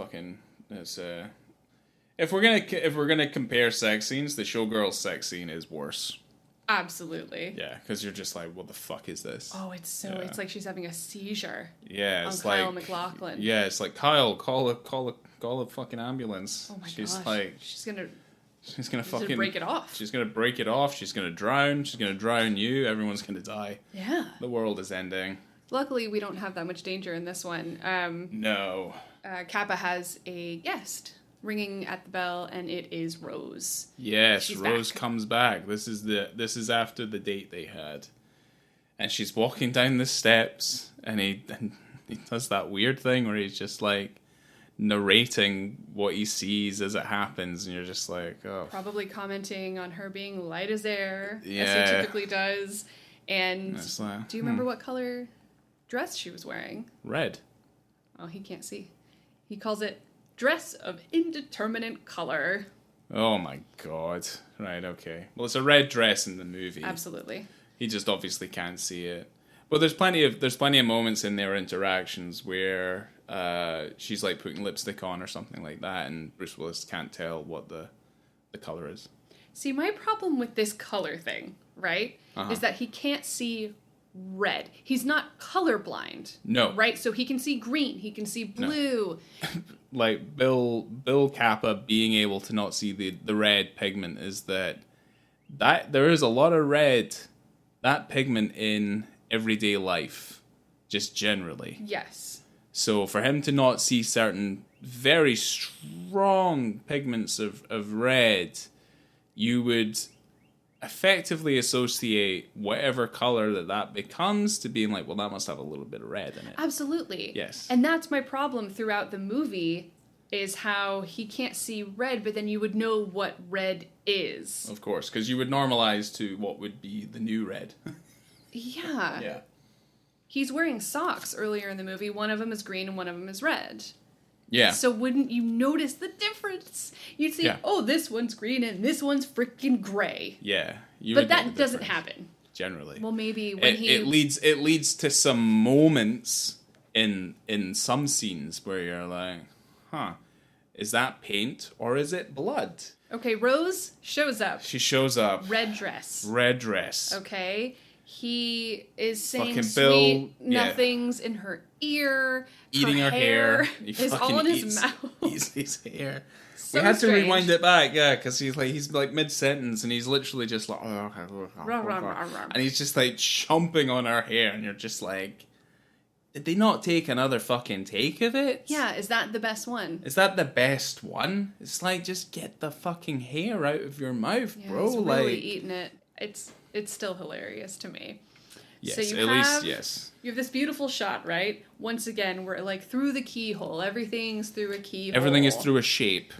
[SPEAKER 2] we're gonna compare sex scenes, the Showgirls sex scene is worse.
[SPEAKER 1] Absolutely.
[SPEAKER 2] Yeah, because you're just like, what the fuck is this?
[SPEAKER 1] Oh, it's like she's having a seizure.
[SPEAKER 2] Yeah, it's
[SPEAKER 1] on Kyle
[SPEAKER 2] like
[SPEAKER 1] MacLachlan.
[SPEAKER 2] Yeah, it's like, Kyle, call a fucking ambulance.
[SPEAKER 1] Oh my
[SPEAKER 2] she's
[SPEAKER 1] gosh.
[SPEAKER 2] Like,
[SPEAKER 1] she's gonna
[SPEAKER 2] fucking
[SPEAKER 1] break it off.
[SPEAKER 2] She's gonna break it off. She's gonna drown. She's gonna drown you. Everyone's gonna die.
[SPEAKER 1] Yeah.
[SPEAKER 2] The world is ending.
[SPEAKER 1] Luckily, we don't have that much danger in this one.
[SPEAKER 2] No.
[SPEAKER 1] Kappa has a guest ringing at the bell, and it is Rose.
[SPEAKER 2] Yes,
[SPEAKER 1] she's
[SPEAKER 2] Rose
[SPEAKER 1] back.
[SPEAKER 2] comes back. This is after the date they had, and she's walking down the steps, and he does that weird thing where he's just like narrating what he sees as it happens, and you're just like, oh.
[SPEAKER 1] Probably commenting on her being light as air, as
[SPEAKER 2] Yeah.
[SPEAKER 1] he typically does. And
[SPEAKER 2] Like,
[SPEAKER 1] do you remember what color dress she was wearing?
[SPEAKER 2] Red.
[SPEAKER 1] Oh, he can't see. He calls it dress of indeterminate color.
[SPEAKER 2] Oh my god. Right, okay. Well, it's a red dress in the movie.
[SPEAKER 1] Absolutely.
[SPEAKER 2] He just obviously can't see it. But there's plenty of moments in their interactions where she's like putting lipstick on or something like that, and Bruce Willis can't tell what the color is.
[SPEAKER 1] See, my problem with this color thing, right, is that he can't see red. He's not colorblind.
[SPEAKER 2] No.
[SPEAKER 1] Right? So he can see green. He can see blue.
[SPEAKER 2] No. Like Bill Kappa being able to not see the red pigment is that there is a lot of red, that pigment in everyday life, just generally.
[SPEAKER 1] Yes.
[SPEAKER 2] So for him to not see certain very strong pigments of red, you would effectively associate whatever color that becomes to being like, well, that must have a little bit of red in it.
[SPEAKER 1] Absolutely.
[SPEAKER 2] Yes.
[SPEAKER 1] And that's my problem throughout the movie, is how he can't see red, but then you would know what red is.
[SPEAKER 2] Of course, because you would normalize to what would be the new red.
[SPEAKER 1] Yeah.
[SPEAKER 2] Yeah.
[SPEAKER 1] He's wearing socks earlier in the movie. One of them is green and one of them is red.
[SPEAKER 2] Yeah.
[SPEAKER 1] So wouldn't you notice the difference? You'd see, oh, this one's green and this one's freaking gray.
[SPEAKER 2] Yeah.
[SPEAKER 1] But that doesn't happen.
[SPEAKER 2] Generally.
[SPEAKER 1] Well, maybe when
[SPEAKER 2] it leads to some moments in some scenes where you're like, huh, is that paint or is it blood?
[SPEAKER 1] Okay, Rose shows up.
[SPEAKER 2] She shows up.
[SPEAKER 1] Red dress.
[SPEAKER 2] Red dress.
[SPEAKER 1] Okay. He is saying
[SPEAKER 2] Fucking
[SPEAKER 1] sweet
[SPEAKER 2] Bill,
[SPEAKER 1] nothings in her ear.
[SPEAKER 2] Eating her hair. He
[SPEAKER 1] is
[SPEAKER 2] fucking
[SPEAKER 1] all in his
[SPEAKER 2] eats-
[SPEAKER 1] mouth.
[SPEAKER 2] Eats his hair.
[SPEAKER 1] So
[SPEAKER 2] we had
[SPEAKER 1] strange.
[SPEAKER 2] to rewind it back, yeah, because he's like mid-sentence and he's literally just like,
[SPEAKER 1] Rah, rah, rah, rah.
[SPEAKER 2] and he's just like chomping on her hair, and you're just like, did they not take another fucking take of it?
[SPEAKER 1] Yeah, is that the best one?
[SPEAKER 2] Is that the best one? It's like, just get the fucking hair out of your mouth,
[SPEAKER 1] Yeah,
[SPEAKER 2] bro.
[SPEAKER 1] he's really
[SPEAKER 2] like,
[SPEAKER 1] eating it. It's still hilarious to me.
[SPEAKER 2] yes,
[SPEAKER 1] So
[SPEAKER 2] at least yes.
[SPEAKER 1] You have this beautiful shot, right? Once again, we're like through the keyhole. Everything's through a keyhole.
[SPEAKER 2] Everything is through a shape,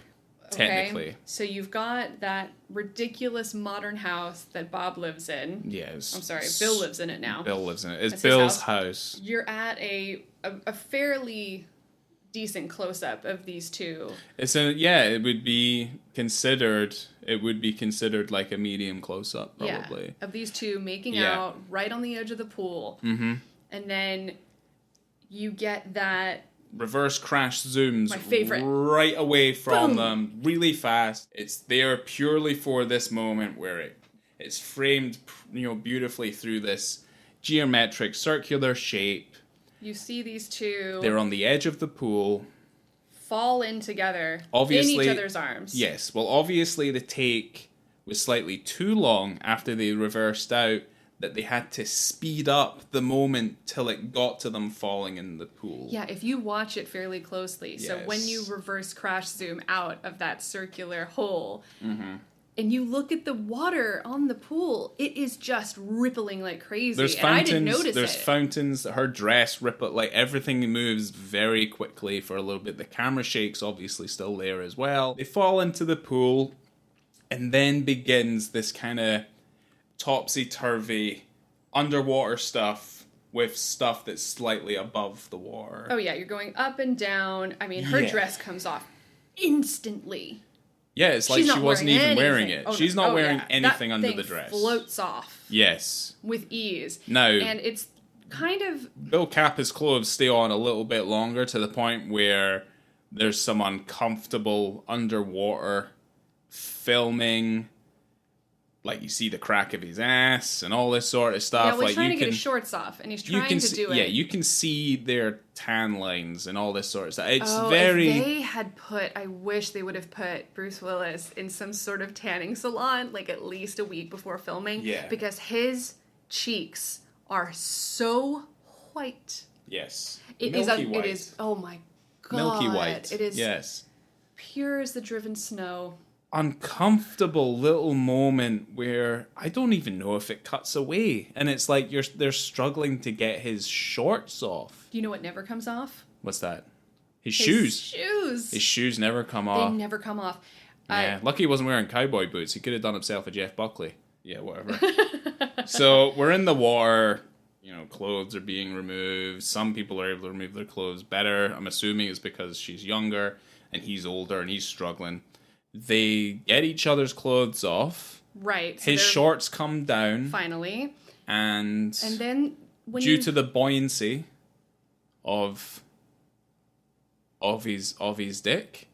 [SPEAKER 2] technically.
[SPEAKER 1] Okay? So you've got that ridiculous modern house that Bob lives in.
[SPEAKER 2] Yes.
[SPEAKER 1] I'm sorry, Bill lives in it now.
[SPEAKER 2] Bill lives in it. It's
[SPEAKER 1] That's his
[SPEAKER 2] Bill's house.
[SPEAKER 1] You're at a fairly decent close-up of these two.
[SPEAKER 2] It would be considered like a medium close-up, probably.
[SPEAKER 1] Yeah, of these two making
[SPEAKER 2] Yeah.
[SPEAKER 1] out right on the edge of the pool.
[SPEAKER 2] Mm-hmm.
[SPEAKER 1] And then you get that
[SPEAKER 2] Reverse crash zooms
[SPEAKER 1] My favorite.
[SPEAKER 2] right away from
[SPEAKER 1] Boom.
[SPEAKER 2] them, really fast. It's there purely for this moment where it's framed, beautifully through this geometric circular shape.
[SPEAKER 1] you see these two
[SPEAKER 2] They're on the edge of the pool.
[SPEAKER 1] fall in together
[SPEAKER 2] Obviously,
[SPEAKER 1] in each other's arms.
[SPEAKER 2] Yes. Well, obviously the take was slightly too long after they reversed out, that they had to speed up the moment till it got to them falling in the pool.
[SPEAKER 1] Yeah, if you watch it fairly closely. So when you
[SPEAKER 2] Yes.
[SPEAKER 1] reverse crash zoom out of that circular hole
[SPEAKER 2] Mm-hmm.
[SPEAKER 1] and you look at the water on the pool, it is just rippling like crazy.
[SPEAKER 2] There's
[SPEAKER 1] and I didn't
[SPEAKER 2] fountains.
[SPEAKER 1] notice
[SPEAKER 2] There's
[SPEAKER 1] it.
[SPEAKER 2] fountains. Her dress ripple, like everything moves very quickly for a little bit. The camera shake's obviously still there as well. They fall into the pool, and then begins this kind of topsy-turvy underwater stuff with stuff that's slightly above the water.
[SPEAKER 1] Oh yeah, you're going up and down. I mean, her
[SPEAKER 2] Yeah.
[SPEAKER 1] dress comes off instantly.
[SPEAKER 2] Yeah, it's like
[SPEAKER 1] She's
[SPEAKER 2] she
[SPEAKER 1] not
[SPEAKER 2] wasn't even wearing
[SPEAKER 1] anything.
[SPEAKER 2] it.
[SPEAKER 1] Oh,
[SPEAKER 2] She's
[SPEAKER 1] no.
[SPEAKER 2] not
[SPEAKER 1] Oh,
[SPEAKER 2] wearing
[SPEAKER 1] yeah.
[SPEAKER 2] anything
[SPEAKER 1] That
[SPEAKER 2] under
[SPEAKER 1] thing
[SPEAKER 2] the dress.
[SPEAKER 1] floats off
[SPEAKER 2] Yes.
[SPEAKER 1] with ease.
[SPEAKER 2] No.
[SPEAKER 1] And it's kind of
[SPEAKER 2] Bill Kappa's clothes stay on a little bit longer to the point where there's some uncomfortable underwater filming. Like, you see the crack of his ass and all this sort of stuff.
[SPEAKER 1] yeah, well, he's
[SPEAKER 2] like,
[SPEAKER 1] trying
[SPEAKER 2] you
[SPEAKER 1] to get
[SPEAKER 2] can,
[SPEAKER 1] his shorts off, and he's
[SPEAKER 2] you
[SPEAKER 1] trying
[SPEAKER 2] can
[SPEAKER 1] to
[SPEAKER 2] see,
[SPEAKER 1] do it.
[SPEAKER 2] yeah, you can see their tan lines and all this sort of stuff. It's
[SPEAKER 1] Oh,
[SPEAKER 2] very.
[SPEAKER 1] if they had I wish they would have put Bruce Willis in some sort of tanning salon, like at least a week before filming.
[SPEAKER 2] Yeah.
[SPEAKER 1] Because his cheeks are so white.
[SPEAKER 2] Yes.
[SPEAKER 1] It
[SPEAKER 2] Milky white.
[SPEAKER 1] It is. Oh my god.
[SPEAKER 2] Milky white.
[SPEAKER 1] It is
[SPEAKER 2] Yes.
[SPEAKER 1] pure as the driven snow.
[SPEAKER 2] Uncomfortable little moment where I don't even know if it cuts away, and it's like they're struggling to get his shorts off.
[SPEAKER 1] Do you know what never comes off?
[SPEAKER 2] What's that? His
[SPEAKER 1] His
[SPEAKER 2] shoes.
[SPEAKER 1] Shoes.
[SPEAKER 2] His shoes never come
[SPEAKER 1] They
[SPEAKER 2] off.
[SPEAKER 1] never come off.
[SPEAKER 2] Yeah, lucky he wasn't wearing cowboy boots. He could have done himself a Jeff Buckley. Yeah, whatever. So we're in the water. Clothes are being removed. Some people are able to remove their clothes better. I'm assuming it's because she's younger and he's older and he's struggling. They get each other's clothes off.
[SPEAKER 1] Right. So
[SPEAKER 2] His
[SPEAKER 1] they're-
[SPEAKER 2] shorts come down,
[SPEAKER 1] Finally.
[SPEAKER 2] and
[SPEAKER 1] then when
[SPEAKER 2] due to the buoyancy of his dick,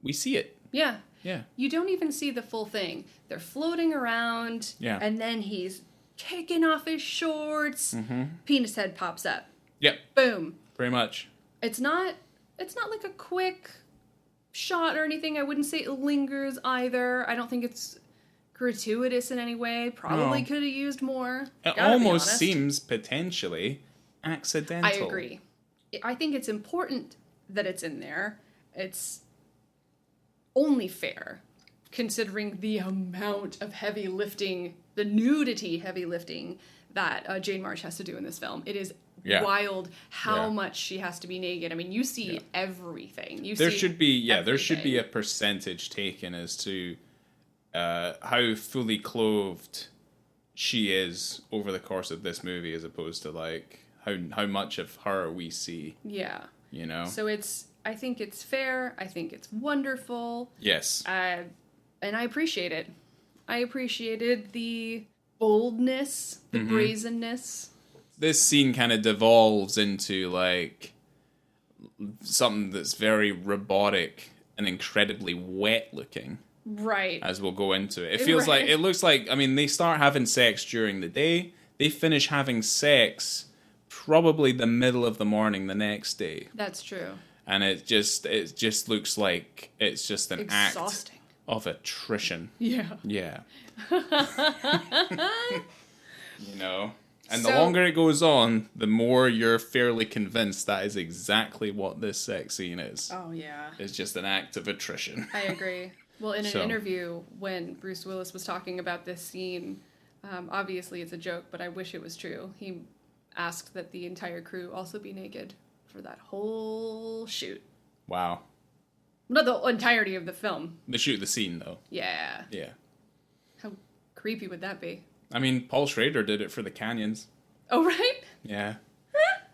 [SPEAKER 2] we see it.
[SPEAKER 1] Yeah.
[SPEAKER 2] Yeah.
[SPEAKER 1] You don't even see the full thing. They're floating around.
[SPEAKER 2] Yeah.
[SPEAKER 1] And then he's taking off his shorts.
[SPEAKER 2] Mm-hmm.
[SPEAKER 1] Penis head pops up.
[SPEAKER 2] Yep.
[SPEAKER 1] Boom.
[SPEAKER 2] Pretty much.
[SPEAKER 1] It's not like a quick shot or anything. I wouldn't say it lingers either. I don't think it's gratuitous in any way. Probably
[SPEAKER 2] No.
[SPEAKER 1] could have used more.
[SPEAKER 2] It
[SPEAKER 1] Gotta be
[SPEAKER 2] almost
[SPEAKER 1] honest.
[SPEAKER 2] seems potentially accidental.
[SPEAKER 1] I agree. I think it's important that it's in there. It's only fair, considering the amount of heavy lifting, the nudity heavy lifting that Jane March has to do in this film. It is wild how much she has to be naked. I mean, you see everything.
[SPEAKER 2] There should be
[SPEAKER 1] everything.
[SPEAKER 2] a percentage taken as to how fully clothed she is over the course of this movie, as opposed to like how much of her we see.
[SPEAKER 1] Yeah.
[SPEAKER 2] So
[SPEAKER 1] I think it's fair. I think it's wonderful.
[SPEAKER 2] Yes.
[SPEAKER 1] And I appreciate it. I appreciated the boldness, the brazenness.
[SPEAKER 2] This scene kind of devolves into like something that's very robotic and incredibly wet looking.
[SPEAKER 1] Right.
[SPEAKER 2] As we'll go into it. It feels like, it looks like, I mean, they start having sex during the day. They finish having sex probably the middle of the morning the next day.
[SPEAKER 1] That's true.
[SPEAKER 2] And it just looks like it's just an
[SPEAKER 1] exhausting
[SPEAKER 2] act of attrition.
[SPEAKER 1] Yeah.
[SPEAKER 2] Yeah. You know? And the longer it goes on, the more you're fairly convinced that is exactly what this sex scene is.
[SPEAKER 1] Oh, yeah.
[SPEAKER 2] It's just an act of attrition.
[SPEAKER 1] I agree. Well, in an interview, when Bruce Willis was talking about this scene, obviously it's a joke, but I wish it was true. He asked that the entire crew also be naked for that whole shoot.
[SPEAKER 2] Wow.
[SPEAKER 1] Not the entirety of the film.
[SPEAKER 2] They shoot the scene, though.
[SPEAKER 1] Yeah.
[SPEAKER 2] Yeah.
[SPEAKER 1] How creepy would that be?
[SPEAKER 2] I mean, Paul Schrader did it for the Canyons.
[SPEAKER 1] Oh, right?
[SPEAKER 2] Yeah.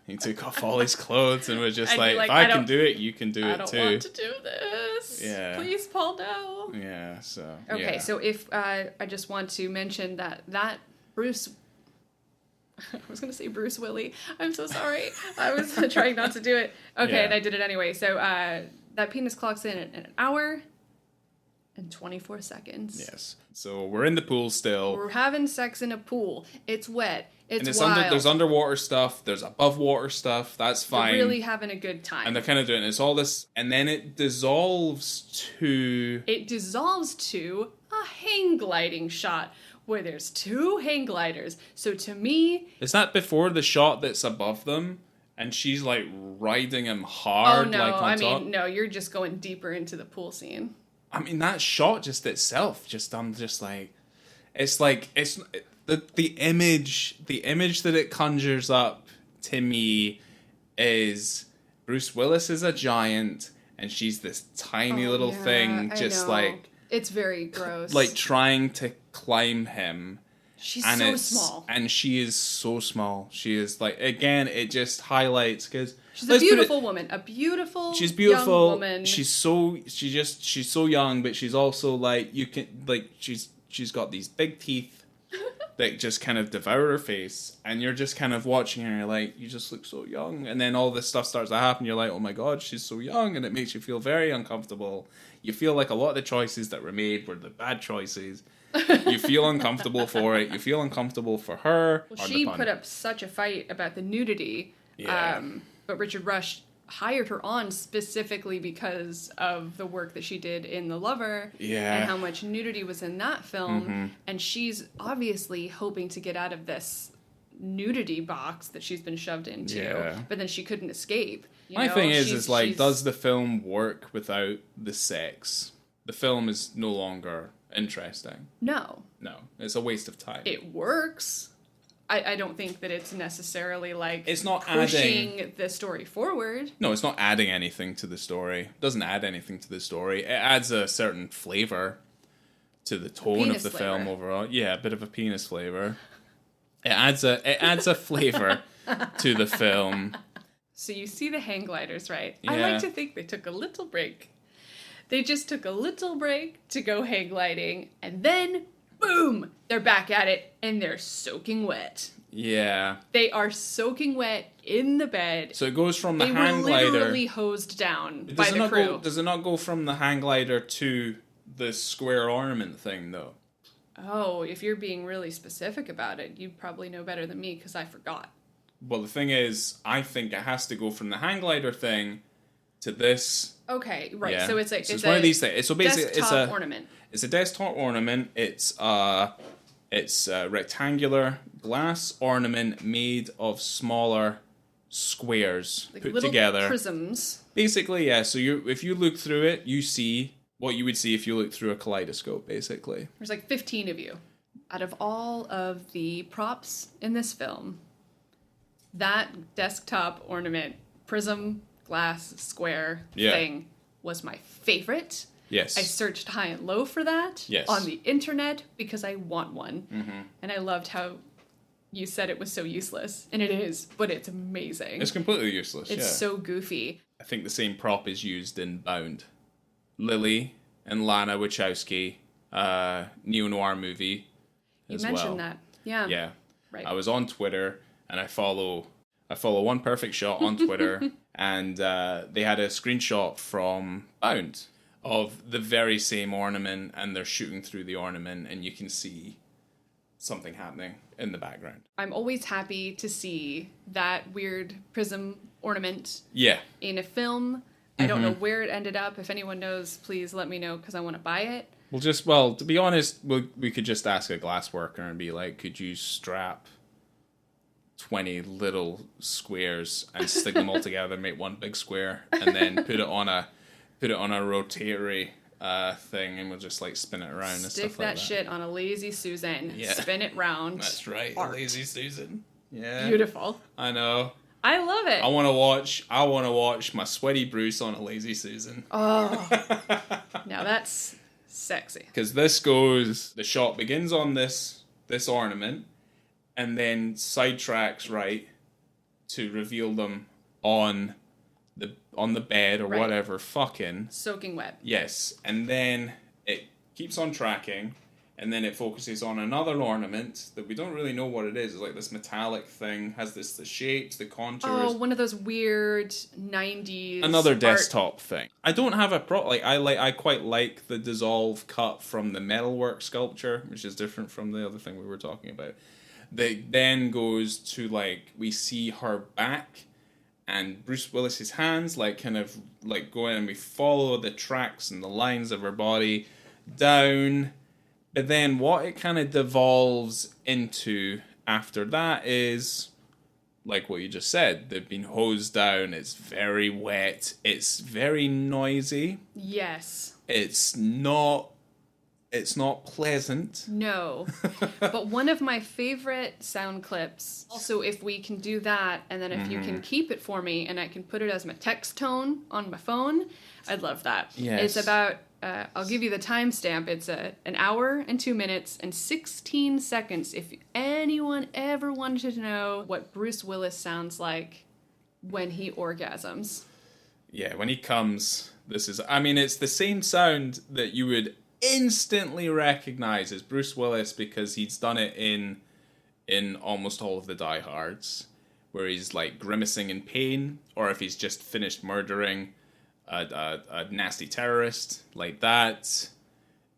[SPEAKER 2] He took off all his clothes and was just
[SPEAKER 1] like,
[SPEAKER 2] if I can do it, you can do it too.
[SPEAKER 1] I don't want to do this.
[SPEAKER 2] Yeah.
[SPEAKER 1] Please, Paul, no.
[SPEAKER 2] Yeah, so.
[SPEAKER 1] Okay,
[SPEAKER 2] yeah.
[SPEAKER 1] so if I just want to mention that Bruce. I was going to say Bruce Willie. I'm so sorry. I was trying not to do it. Okay,
[SPEAKER 2] Yeah.
[SPEAKER 1] and I did it anyway. So that penis clocks in an hour and 24 seconds.
[SPEAKER 2] Yes. So we're in the pool still.
[SPEAKER 1] We're having sex in a pool. It's wet. It's
[SPEAKER 2] and
[SPEAKER 1] wild.
[SPEAKER 2] there's underwater stuff. There's above water stuff. That's fine.
[SPEAKER 1] They're really having a good time.
[SPEAKER 2] And they're kind of doing it's all this, and then it dissolves to
[SPEAKER 1] a hang gliding shot where there's two hang gliders. So to me,
[SPEAKER 2] is that before the shot that's above them, and she's like riding him hard?
[SPEAKER 1] oh no,
[SPEAKER 2] like on top?
[SPEAKER 1] no, you're just going deeper into the pool scene.
[SPEAKER 2] I mean, that shot just itself, I'm just like, it's the image that it conjures up to me is Bruce Willis is a giant and she's this tiny little thing, just like,
[SPEAKER 1] it's very gross,
[SPEAKER 2] like trying to climb him.
[SPEAKER 1] She's so small.
[SPEAKER 2] And she is so small. She is like, again, it just highlights because
[SPEAKER 1] she's a beautiful woman. A beautiful
[SPEAKER 2] she's beautiful.
[SPEAKER 1] Young woman.
[SPEAKER 2] She's so young, but she's also like she's got these big teeth that just kind of devour her face, and you're just kind of watching her, and you're like, you just look so young. And then all this stuff starts to happen, you're like, oh my god, she's so young, and it makes you feel very uncomfortable. You feel like a lot of the choices that were made were the bad choices. You feel uncomfortable for it. You feel uncomfortable for her.
[SPEAKER 1] Well, she put up such a fight about the nudity.
[SPEAKER 2] Yeah.
[SPEAKER 1] But Richard Rush hired her on specifically because of the work that she did in The Lover.
[SPEAKER 2] Yeah.
[SPEAKER 1] And how much nudity was in that film.
[SPEAKER 2] Mm-hmm.
[SPEAKER 1] And she's obviously hoping to get out of this nudity box that she's been shoved into.
[SPEAKER 2] Yeah.
[SPEAKER 1] But then she couldn't escape.
[SPEAKER 2] My thing is like, does the film work without the sex? The film is no longer interesting.
[SPEAKER 1] No,
[SPEAKER 2] it's a waste of time.
[SPEAKER 1] it works. I don't think that it's necessarily like
[SPEAKER 2] It's not
[SPEAKER 1] pushing the story forward.
[SPEAKER 2] No, it's not adding anything to the story. It doesn't add anything to the story. It adds a certain flavor to the tone of the film overall. Yeah, a bit of a penis flavor. It adds a flavor to the film.
[SPEAKER 1] So you see the hang gliders, right?
[SPEAKER 2] Yeah.
[SPEAKER 1] I like to think they took a little break. They just took a little break to go hang gliding, and then, boom, they're back at it, and they're soaking wet.
[SPEAKER 2] Yeah.
[SPEAKER 1] They are soaking wet in the bed.
[SPEAKER 2] So it goes from the
[SPEAKER 1] hang
[SPEAKER 2] hang
[SPEAKER 1] glider. They were
[SPEAKER 2] glider.
[SPEAKER 1] literally hosed down by the crew.
[SPEAKER 2] Does it not go from the hang glider to the square ornament thing, though?
[SPEAKER 1] Oh, if you're being really specific about it, you probably know better than me because I forgot.
[SPEAKER 2] Well, the thing is, I think it has to go from the hang glider thing to this.
[SPEAKER 1] Okay, right.
[SPEAKER 2] Yeah.
[SPEAKER 1] So it's like
[SPEAKER 2] it's one of these things. So basically,
[SPEAKER 1] desktop ornament.
[SPEAKER 2] It's a desktop ornament. It's a rectangular glass ornament made of smaller squares
[SPEAKER 1] Like
[SPEAKER 2] put
[SPEAKER 1] little
[SPEAKER 2] together.
[SPEAKER 1] prisms.
[SPEAKER 2] Basically, yeah. So if you look through it, you see what you would see if you look through a kaleidoscope. Basically,
[SPEAKER 1] There's like 15 of you. Out of all of the props in this film, that desktop ornament, prism, glass, square thing was my favorite.
[SPEAKER 2] yes.
[SPEAKER 1] I searched high and low for that on the internet because I want one.
[SPEAKER 2] Mm-hmm.
[SPEAKER 1] And I loved how you said it was so useless. And it is, but it's amazing.
[SPEAKER 2] It's completely useless.
[SPEAKER 1] It's so goofy.
[SPEAKER 2] I think the same prop is used in Bound. Lily and Lana Wachowski, neo-noir movie
[SPEAKER 1] You
[SPEAKER 2] as
[SPEAKER 1] mentioned
[SPEAKER 2] well.
[SPEAKER 1] that. Yeah.
[SPEAKER 2] Yeah.
[SPEAKER 1] Right.
[SPEAKER 2] I was on Twitter, and I follow One Perfect Shot on Twitter, and they had a screenshot from Bound of the very same ornament, and they're shooting through the ornament, and you can see something happening in the background.
[SPEAKER 1] I'm always happy to see that weird prism ornament
[SPEAKER 2] Yeah.
[SPEAKER 1] in a film. I don't know where it ended up. If anyone knows, please let me know because I want to buy it.
[SPEAKER 2] Well, to be honest, we could just ask a glass worker and be like, could you strap 20 little squares and stick them all together and make one big square, and then put it on a rotatory thing, and we'll just like spin it around and stuff like that.
[SPEAKER 1] Stick that shit on a Lazy Susan.
[SPEAKER 2] Yeah.
[SPEAKER 1] Spin it round.
[SPEAKER 2] That's right,
[SPEAKER 1] Art.
[SPEAKER 2] a Lazy Susan. Yeah.
[SPEAKER 1] Beautiful.
[SPEAKER 2] I know.
[SPEAKER 1] I love it.
[SPEAKER 2] I want to watch my sweaty Bruce on a Lazy Susan.
[SPEAKER 1] Oh. Now that's sexy.
[SPEAKER 2] Because the shot begins on this ornament, and then sidetracks right to reveal them on the bed or
[SPEAKER 1] Right.
[SPEAKER 2] whatever, fucking.
[SPEAKER 1] Soaking wet.
[SPEAKER 2] Yes, and then it keeps on tracking, and then it focuses on another ornament that we don't really know what it is. It's like this metallic thing, has the shapes, the contours.
[SPEAKER 1] Oh, one of those weird 90s
[SPEAKER 2] Another
[SPEAKER 1] art.
[SPEAKER 2] desktop thing. I don't have a I quite like the dissolve cut from the metalwork sculpture, which is different from the other thing we were talking about. That then goes to like, we see her back and Bruce Willis's hands like kind of like going, and we follow the tracks and the lines of her body down. But then what it kind of devolves into after that is like what you just said. They've been hosed down. It's very wet. It's very noisy.
[SPEAKER 1] Yes.
[SPEAKER 2] It's not pleasant.
[SPEAKER 1] No. But one of my favorite sound clips, also if we can do that, and then if you can keep it for me and I can put it as my text tone on my phone, I'd love that.
[SPEAKER 2] Yes.
[SPEAKER 1] It's about, I'll give you the timestamp. It's an hour and 2 minutes and 16 seconds. If anyone ever wanted to know what Bruce Willis sounds like when he orgasms.
[SPEAKER 2] Yeah, when he comes, it's the same sound that you would instantly recognize as Bruce Willis, because he's done it in almost all of the Die Hards, where he's like grimacing in pain, or if he's just finished murdering a nasty terrorist. Like, that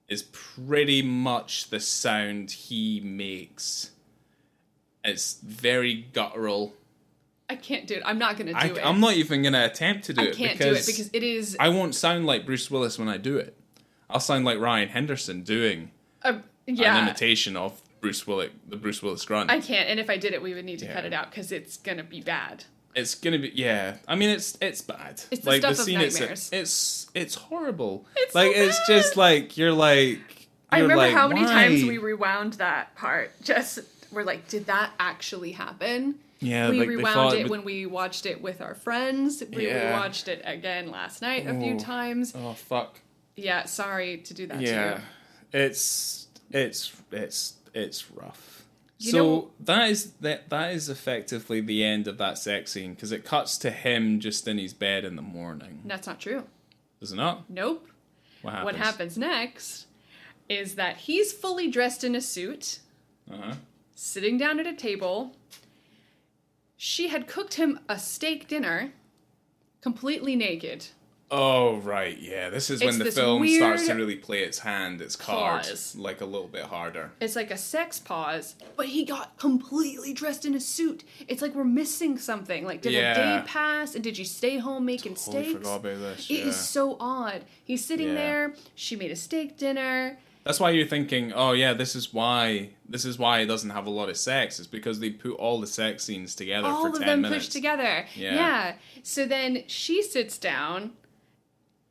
[SPEAKER 2] is pretty much the sound he makes. It's very guttural.
[SPEAKER 1] I can't do it. I'm not going to do it.
[SPEAKER 2] I'm not even going to attempt to do it.
[SPEAKER 1] I can't do it because it is...
[SPEAKER 2] I won't sound like Bruce Willis when I do it. I'll sound like Ryan Henderson doing an imitation of Bruce Willis, the Bruce Willis grunt.
[SPEAKER 1] I can't, and if I did it, we would need to cut it out because it's gonna be bad.
[SPEAKER 2] It's gonna be, yeah. I mean, it's bad.
[SPEAKER 1] It's the stuff of nightmares.
[SPEAKER 2] It's horrible.
[SPEAKER 1] It's
[SPEAKER 2] like,
[SPEAKER 1] so
[SPEAKER 2] it's
[SPEAKER 1] bad.
[SPEAKER 2] just like you're like.
[SPEAKER 1] I remember
[SPEAKER 2] like,
[SPEAKER 1] how many
[SPEAKER 2] why?
[SPEAKER 1] times we rewound that part. Just we're like, did that actually happen?
[SPEAKER 2] Yeah,
[SPEAKER 1] we
[SPEAKER 2] like
[SPEAKER 1] rewound it when we watched it with our friends. We
[SPEAKER 2] Yeah.
[SPEAKER 1] rewatched it again last night a few times.
[SPEAKER 2] Oh fuck.
[SPEAKER 1] Yeah, sorry to do that to
[SPEAKER 2] Yeah,
[SPEAKER 1] you.
[SPEAKER 2] it's rough.
[SPEAKER 1] You know,
[SPEAKER 2] that is effectively the end of that sex scene, because it cuts to him just in his bed in the morning.
[SPEAKER 1] that's not true.
[SPEAKER 2] Does it not?
[SPEAKER 1] Nope.
[SPEAKER 2] What happens?
[SPEAKER 1] Next is that he's fully dressed in a suit, sitting down at a table. She had cooked him a steak dinner, completely naked.
[SPEAKER 2] Oh, right, yeah. This is when the film starts to really play its hand, its card, like a little bit harder.
[SPEAKER 1] It's like a sex pause, but he got completely dressed in a suit. It's like we're missing something. Like, did a day pass, and did you stay home making steaks?
[SPEAKER 2] Forgot about this,
[SPEAKER 1] It is so odd. He's sitting there, she made a steak dinner.
[SPEAKER 2] That's why you're thinking, oh yeah, this is why it doesn't have a lot of sex. It's because they put all the sex scenes together for 10 minutes. All of them
[SPEAKER 1] pushed together. Yeah. So then she sits down,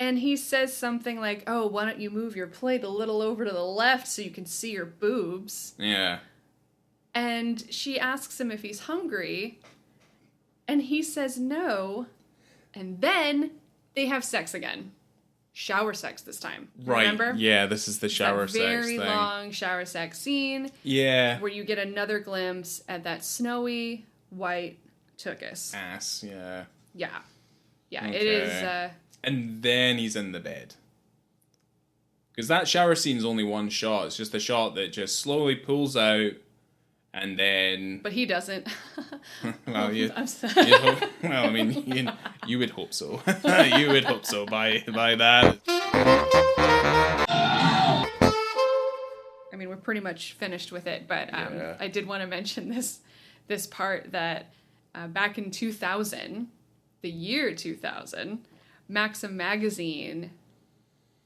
[SPEAKER 1] and he says something like, oh, why don't you move your plate a little over to the left so you can see your boobs?
[SPEAKER 2] Yeah.
[SPEAKER 1] And she asks him if he's hungry, and he says no, and then they have sex again. Shower sex this time.
[SPEAKER 2] Right.
[SPEAKER 1] Remember?
[SPEAKER 2] Yeah, this is the shower sex thing.
[SPEAKER 1] Very long shower sex scene.
[SPEAKER 2] Yeah.
[SPEAKER 1] Where you get another glimpse at that snowy white tuchus.
[SPEAKER 2] Ass, yeah.
[SPEAKER 1] Yeah. Yeah,
[SPEAKER 2] Okay.
[SPEAKER 1] it is...
[SPEAKER 2] and then he's in the bed. Because that shower scene's only one shot. It's just a shot that just slowly pulls out, And then...
[SPEAKER 1] But he doesn't.
[SPEAKER 2] Well, you would hope so. You would hope so by that.
[SPEAKER 1] I mean, we're pretty much finished with it, but I did want to mention this part that back in 2000, the year 2000, Maxim magazine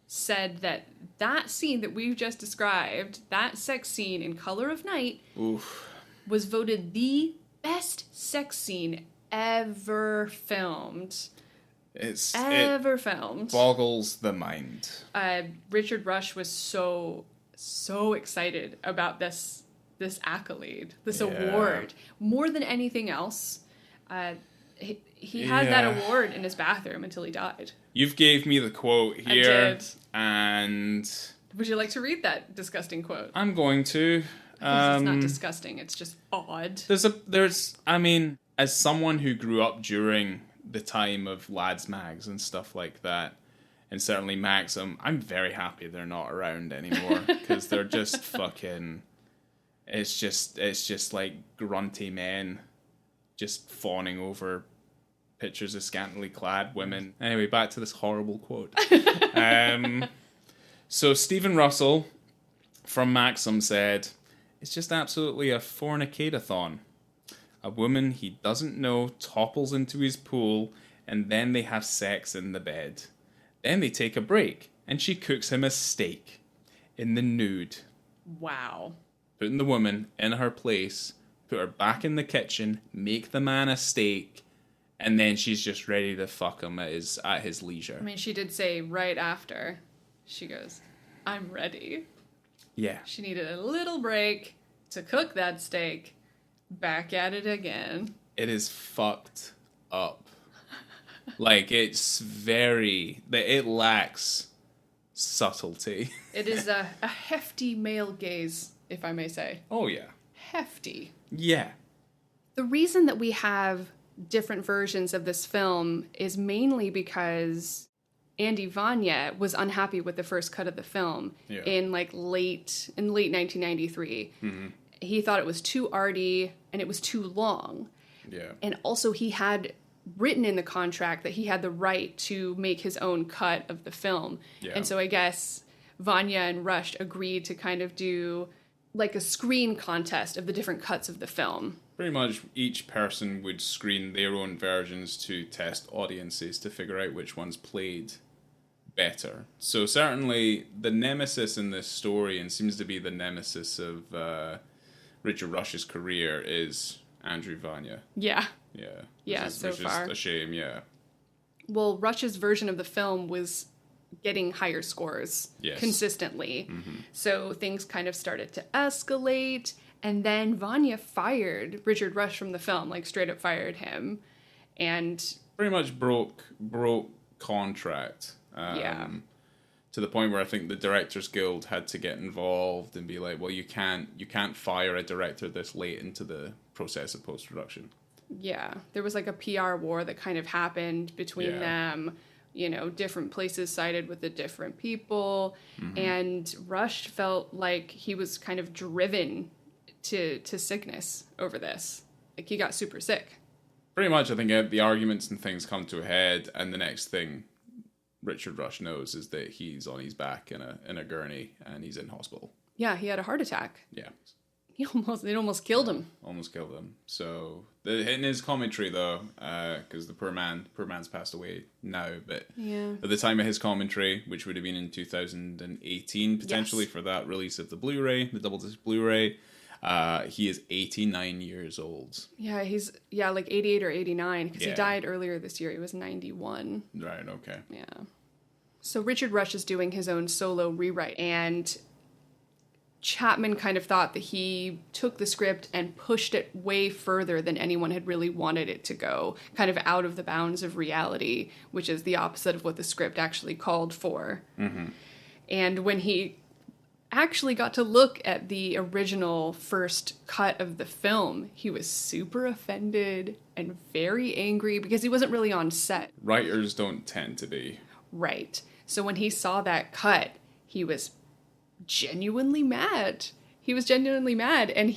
[SPEAKER 1] said that scene that we've just described, that sex scene in Color of Night, was voted the best sex scene ever filmed. It
[SPEAKER 2] boggles the mind.
[SPEAKER 1] Richard Rush was so excited about this accolade, this award, more than anything else. He had that award in his bathroom until he died.
[SPEAKER 2] You've gave me the quote here.
[SPEAKER 1] I did.
[SPEAKER 2] And...
[SPEAKER 1] Would you like to read that disgusting quote?
[SPEAKER 2] I'm going to.
[SPEAKER 1] Because it's not disgusting, it's just odd.
[SPEAKER 2] I mean, as someone who grew up during the time of lads mags and stuff like that, and certainly Maxim, I'm very happy they're not around anymore, because they're just fucking... It's just like grunty men just fawning over pictures of scantily clad women. Anyway, back to this horrible quote. So Stephen Russell from Maxim said, "It's just absolutely a fornicatathon. A woman he doesn't know topples into his pool, and then they have sex in the bed. Then they take a break, and she cooks him a steak. In the nude.
[SPEAKER 1] Wow.
[SPEAKER 2] Putting the woman in her place, put her back in the kitchen, make the man a steak, and then she's just ready to fuck him at his leisure."
[SPEAKER 1] I mean, she did say right after, she goes, "I'm ready."
[SPEAKER 2] Yeah.
[SPEAKER 1] She needed a little break to cook that steak. Back at it again.
[SPEAKER 2] It is fucked up. Like, it lacks subtlety.
[SPEAKER 1] It is a hefty male gaze, if I may say.
[SPEAKER 2] Oh, yeah.
[SPEAKER 1] Hefty.
[SPEAKER 2] Yeah.
[SPEAKER 1] The reason that we have different versions of this film is mainly because Andy Vanya was unhappy with the first cut of the film in late 1993. Mm-hmm. He thought it was too arty and it was too long.
[SPEAKER 2] Yeah.
[SPEAKER 1] And also he had written in the contract that he had the right to make his own cut of the film. Yeah. And so I guess Vanya and Rush agreed to kind of do like a screen contest of the different cuts of the film.
[SPEAKER 2] Pretty much each person would screen their own versions to test audiences to figure out which ones played better. So certainly the nemesis in this story, and seems to be the nemesis of Richard Rush's career, is Andrew Vanya.
[SPEAKER 1] Yeah.
[SPEAKER 2] Yeah.
[SPEAKER 1] Yeah, so far.
[SPEAKER 2] Which is a shame, yeah.
[SPEAKER 1] Well, Rush's version of the film was getting higher scores consistently. Mm-hmm. So things kind of started to escalate. And then Vanya fired Richard Rush from the film, like straight up fired him. And
[SPEAKER 2] pretty much broke contract. To the point where I think the Directors Guild had to get involved and be like, well, you can't fire a director this late into the process of post-production.
[SPEAKER 1] Yeah, there was like a PR war that kind of happened between them. You know, different places sided with the different people. Mm-hmm. And Rush felt like he was kind of driven to sickness over this. Like, he got super sick.
[SPEAKER 2] Pretty much, I think the arguments and things come to a head, and the next thing Richard Rush knows is that he's on his back in a gurney and he's in hospital. Yeah,
[SPEAKER 1] he had a heart attack.
[SPEAKER 2] Yeah.
[SPEAKER 1] It almost killed him.
[SPEAKER 2] Almost killed him. So in his commentary though, because the poor man's passed away now, but at the time of his commentary, which would have been in 2018 potentially for that release of the Blu-ray, the double disc Blu-ray, he is 89 years old.
[SPEAKER 1] Yeah, he's like 88 or 89 because he died earlier this year. He was 91.
[SPEAKER 2] Right. Okay.
[SPEAKER 1] Yeah. So Richard Rush is doing his own solo rewrite, and Chapman kind of thought that he took the script and pushed it way further than anyone had really wanted it to go, kind of out of the bounds of reality, which is the opposite of what the script actually called for. Mm-hmm. And when he actually got to look at the original first cut of the film, he was super offended and very angry because he wasn't really on set.
[SPEAKER 2] Writers don't tend to be.
[SPEAKER 1] Right. So when he saw that cut, he was genuinely mad. He was genuinely mad. And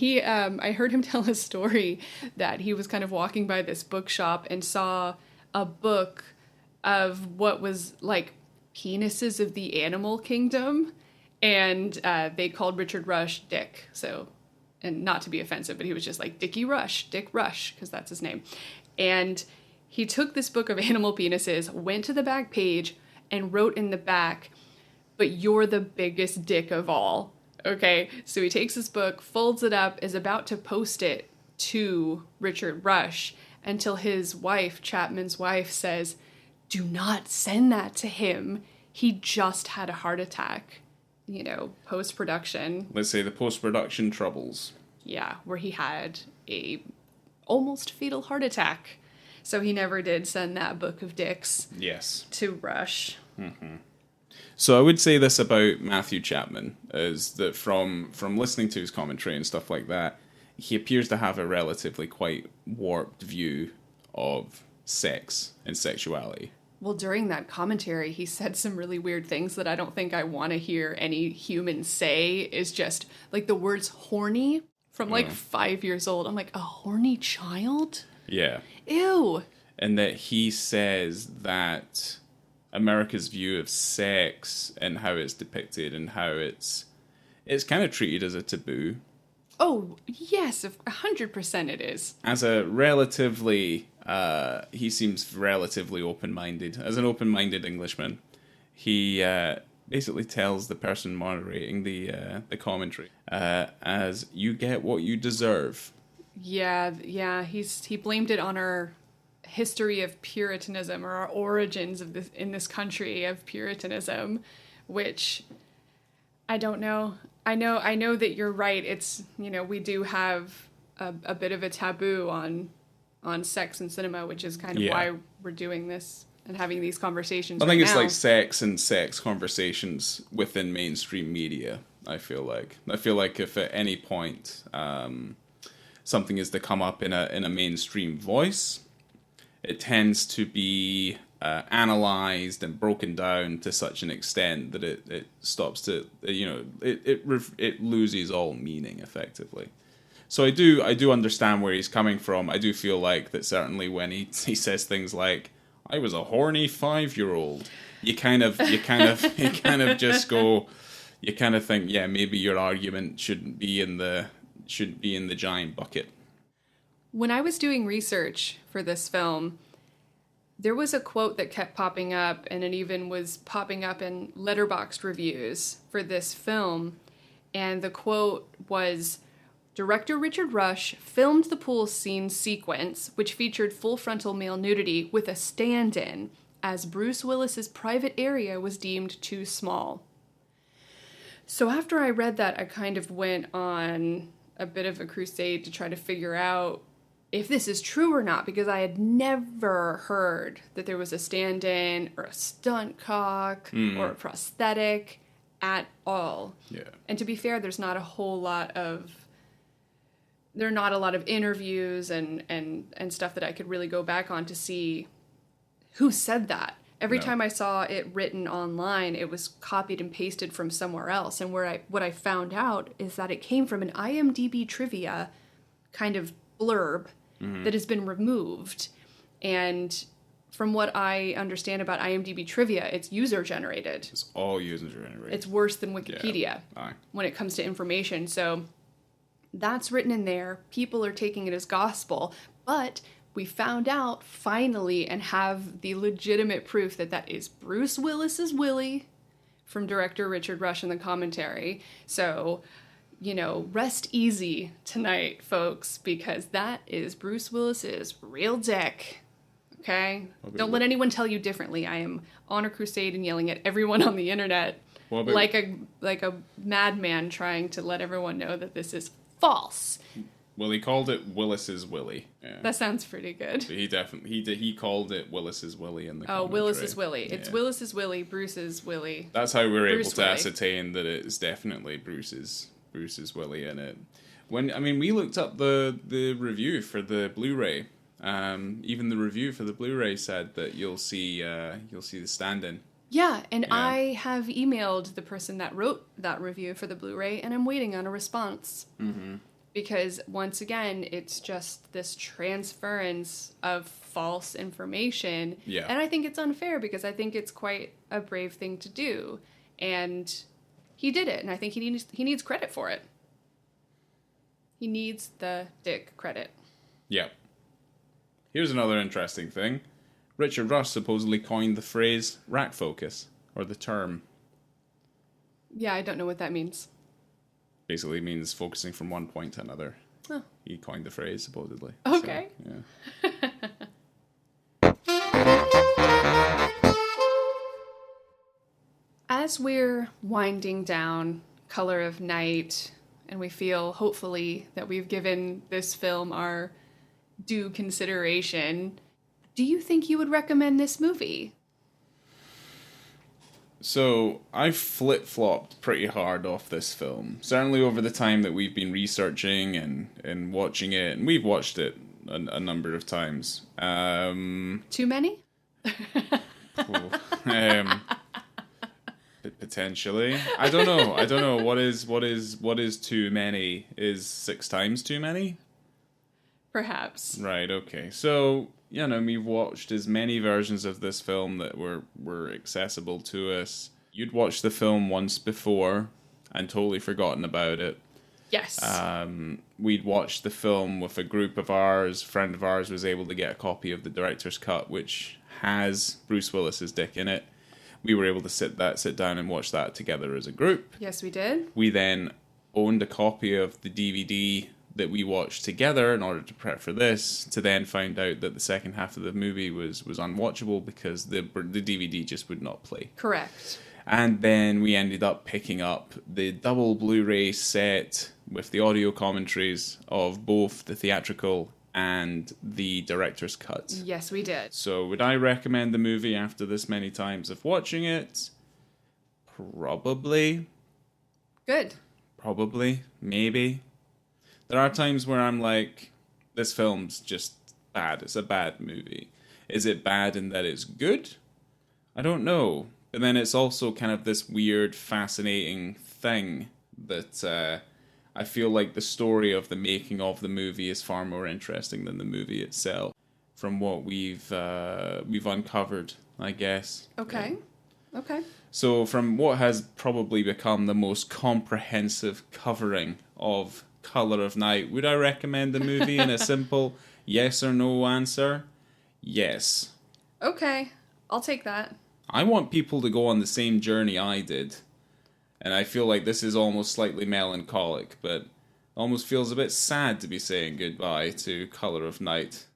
[SPEAKER 1] I heard him tell a story that he was kind of walking by this bookshop and saw a book of what was like penises of the animal kingdom. And they called Richard Rush Dick. So, and not to be offensive, but he was just like Dick Rush, because that's his name. And he took this book of animal penises, went to the back page, and wrote in the back, "But you're the biggest dick of all." Okay, so he takes this book, folds it up, is about to post it to Richard Rush until his wife, Chapman's wife, says, "Do not send that to him. He just had a heart attack." You know, post-production.
[SPEAKER 2] Let's say the post-production troubles.
[SPEAKER 1] Yeah, where he had a almost fatal heart attack. So he never did send that book of dicks to Rush.
[SPEAKER 2] Mm-hmm. So I would say this about Matthew Chapman, is that from listening to his commentary and stuff like that, he appears to have a relatively quite warped view of sex and sexuality.
[SPEAKER 1] Well, during that commentary, he said some really weird things that I don't think I want to hear any human say. Is just like the words horny from like 5 years old. I'm like, a horny child?
[SPEAKER 2] Yeah.
[SPEAKER 1] Ew.
[SPEAKER 2] And that he says that America's view of sex and how it's depicted and how it's kind of treated as a taboo.
[SPEAKER 1] Oh, yes, 100% it is.
[SPEAKER 2] As a relatively, he seems relatively open-minded. As an open-minded Englishman, he basically tells the person moderating the commentary, as you get what you deserve.
[SPEAKER 1] Yeah, he blamed it on our history of Puritanism, or our origins of this in this country of Puritanism, which I don't know. I know that you're right. It's, you know, we do have a bit of a taboo on sex and cinema, which is kind of why we're doing this and having these conversations.
[SPEAKER 2] I think it's like sex and sex conversations within mainstream media. I feel like if at any point something is to come up in a mainstream voice, it tends to be analyzed and broken down to such an extent that it stops to, you know, it loses all meaning effectively. So I do understand where he's coming from. I do feel like that certainly when he says things like, "I was a horny 5-year-old," you kind of just go, you kind of think, yeah, maybe your argument shouldn't be in the giant bucket.
[SPEAKER 1] When I was doing research for this film, there was a quote that kept popping up, and it even was popping up in Letterboxd reviews for this film. And the quote was, "Director Richard Rush filmed the pool scene sequence, which featured full frontal male nudity, with a stand-in, as Bruce Willis's private area was deemed too small." So after I read that, I kind of went on a bit of a crusade to try to figure out if this is true or not, because I had never heard that there was a stand-in or a stunt cock or a prosthetic at all.
[SPEAKER 2] Yeah.
[SPEAKER 1] And to be fair, there are not a lot of interviews and stuff that I could really go back on to see who said that. Every time I saw it written online, it was copied and pasted from somewhere else. And what I found out is that it came from an IMDb trivia kind of blurb that has been removed. And from what I understand about IMDb trivia, it's user-generated.
[SPEAKER 2] It's all user-generated.
[SPEAKER 1] It's worse than Wikipedia when it comes to information. So that's written in there. People are taking it as gospel. But we found out, finally, and have the legitimate proof that is Bruce Willis's Willie from director Richard Rush in the commentary. So, you know, rest easy tonight, folks, because that is Bruce Willis's real dick. Okay? Don't let anyone tell you differently. I am on a crusade and yelling at everyone on the internet like a madman, trying to let everyone know that this is false.
[SPEAKER 2] Well, he called it Willis's Willie. Yeah.
[SPEAKER 1] That sounds pretty good.
[SPEAKER 2] He called it Willis's Willie in the commentary.
[SPEAKER 1] Willis's Willie. It's Willis's Willie, Bruce's Willie.
[SPEAKER 2] That's how we're able to ascertain that it's definitely Bruce's Willie in it. We looked up the review for the Blu-ray. Even the review for the Blu-ray said that you'll see the stand-in
[SPEAKER 1] Yeah, and
[SPEAKER 2] Yeah.
[SPEAKER 1] I have emailed the person that wrote that review for the Blu-ray, and I'm waiting on a response.
[SPEAKER 2] Mm-hmm.
[SPEAKER 1] Because once again, it's just this transference of false information.
[SPEAKER 2] Yeah.
[SPEAKER 1] And I think it's unfair because I think it's quite a brave thing to do. And he did it, and I think he needs credit for it. He needs the dick credit.
[SPEAKER 2] Yeah. Here's another interesting thing. Richard Rush supposedly coined the phrase rack focus, or the term.
[SPEAKER 1] Yeah, I don't know what that means.
[SPEAKER 2] Basically means focusing from one point to another.
[SPEAKER 1] Oh.
[SPEAKER 2] He coined the phrase, supposedly.
[SPEAKER 1] Okay.
[SPEAKER 2] So, yeah.
[SPEAKER 1] As we're winding down Color of Night, and we feel, hopefully, that we've given this film our due consideration, do you think you would recommend this movie?
[SPEAKER 2] So, I've flip-flopped pretty hard off this film. Certainly over the time that we've been researching and watching it, and we've watched it a number of times.
[SPEAKER 1] Too many?
[SPEAKER 2] Potentially. I don't know. What is too many? Is 6 times too many?
[SPEAKER 1] Perhaps.
[SPEAKER 2] Right, okay. So, we've watched as many versions of this film that were accessible to us. You'd watched the film once before and totally forgotten about it.
[SPEAKER 1] Yes.
[SPEAKER 2] We'd watched the film with a group of ours. A friend of ours was able to get a copy of the director's cut, which has Bruce Willis's dick in it. We were able to sit down and watch that together as a group.
[SPEAKER 1] Yes, we did.
[SPEAKER 2] We then owned a copy of the DVD that we watched together in order to prep for this, to then find out that the second half of the movie was unwatchable because the DVD just would not play.
[SPEAKER 1] Correct.
[SPEAKER 2] And then we ended up picking up the double Blu-ray set with the audio commentaries of both the theatrical and the director's cut.
[SPEAKER 1] Yes, we did.
[SPEAKER 2] So would I recommend the movie after this many times of watching it? Probably.
[SPEAKER 1] Good.
[SPEAKER 2] Probably. Maybe. There are times where I'm like, this film's just bad. It's a bad movie. Is it bad in that it's good? I don't know. But then it's also kind of this weird, fascinating thing that I feel like the story of the making of the movie is far more interesting than the movie itself, from what we've uncovered, I guess.
[SPEAKER 1] Okay. Okay.
[SPEAKER 2] So from what has probably become the most comprehensive covering of Color of Night, would I recommend the movie in a simple yes or no answer? Yes.
[SPEAKER 1] Okay. I'll take that.
[SPEAKER 2] I want people to go on the same journey I did. And I feel like this is almost slightly melancholic, but almost feels a bit sad to be saying goodbye to Color of Night.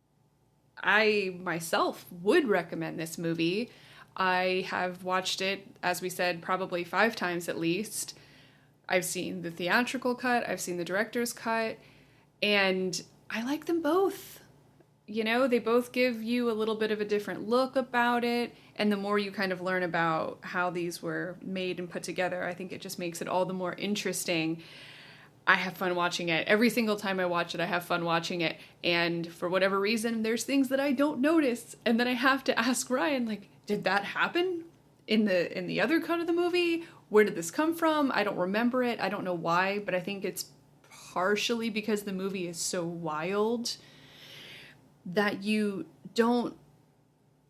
[SPEAKER 1] I myself would recommend this movie. I have watched it, as we said, probably 5 times at least. I've seen the theatrical cut, I've seen the director's cut, and I like them both. They both give you a little bit of a different look about it, and the more you kind of learn about how these were made and put together, I think it just makes it all the more interesting. I have fun watching it. Every single time I watch it, I have fun watching it, and for whatever reason, there's things that I don't notice, and then I have to ask Ryan, like, did that happen in the other cut of the movie? Where did this come from? I don't remember it. I don't know why, but I think it's partially because the movie is so wild that you don't,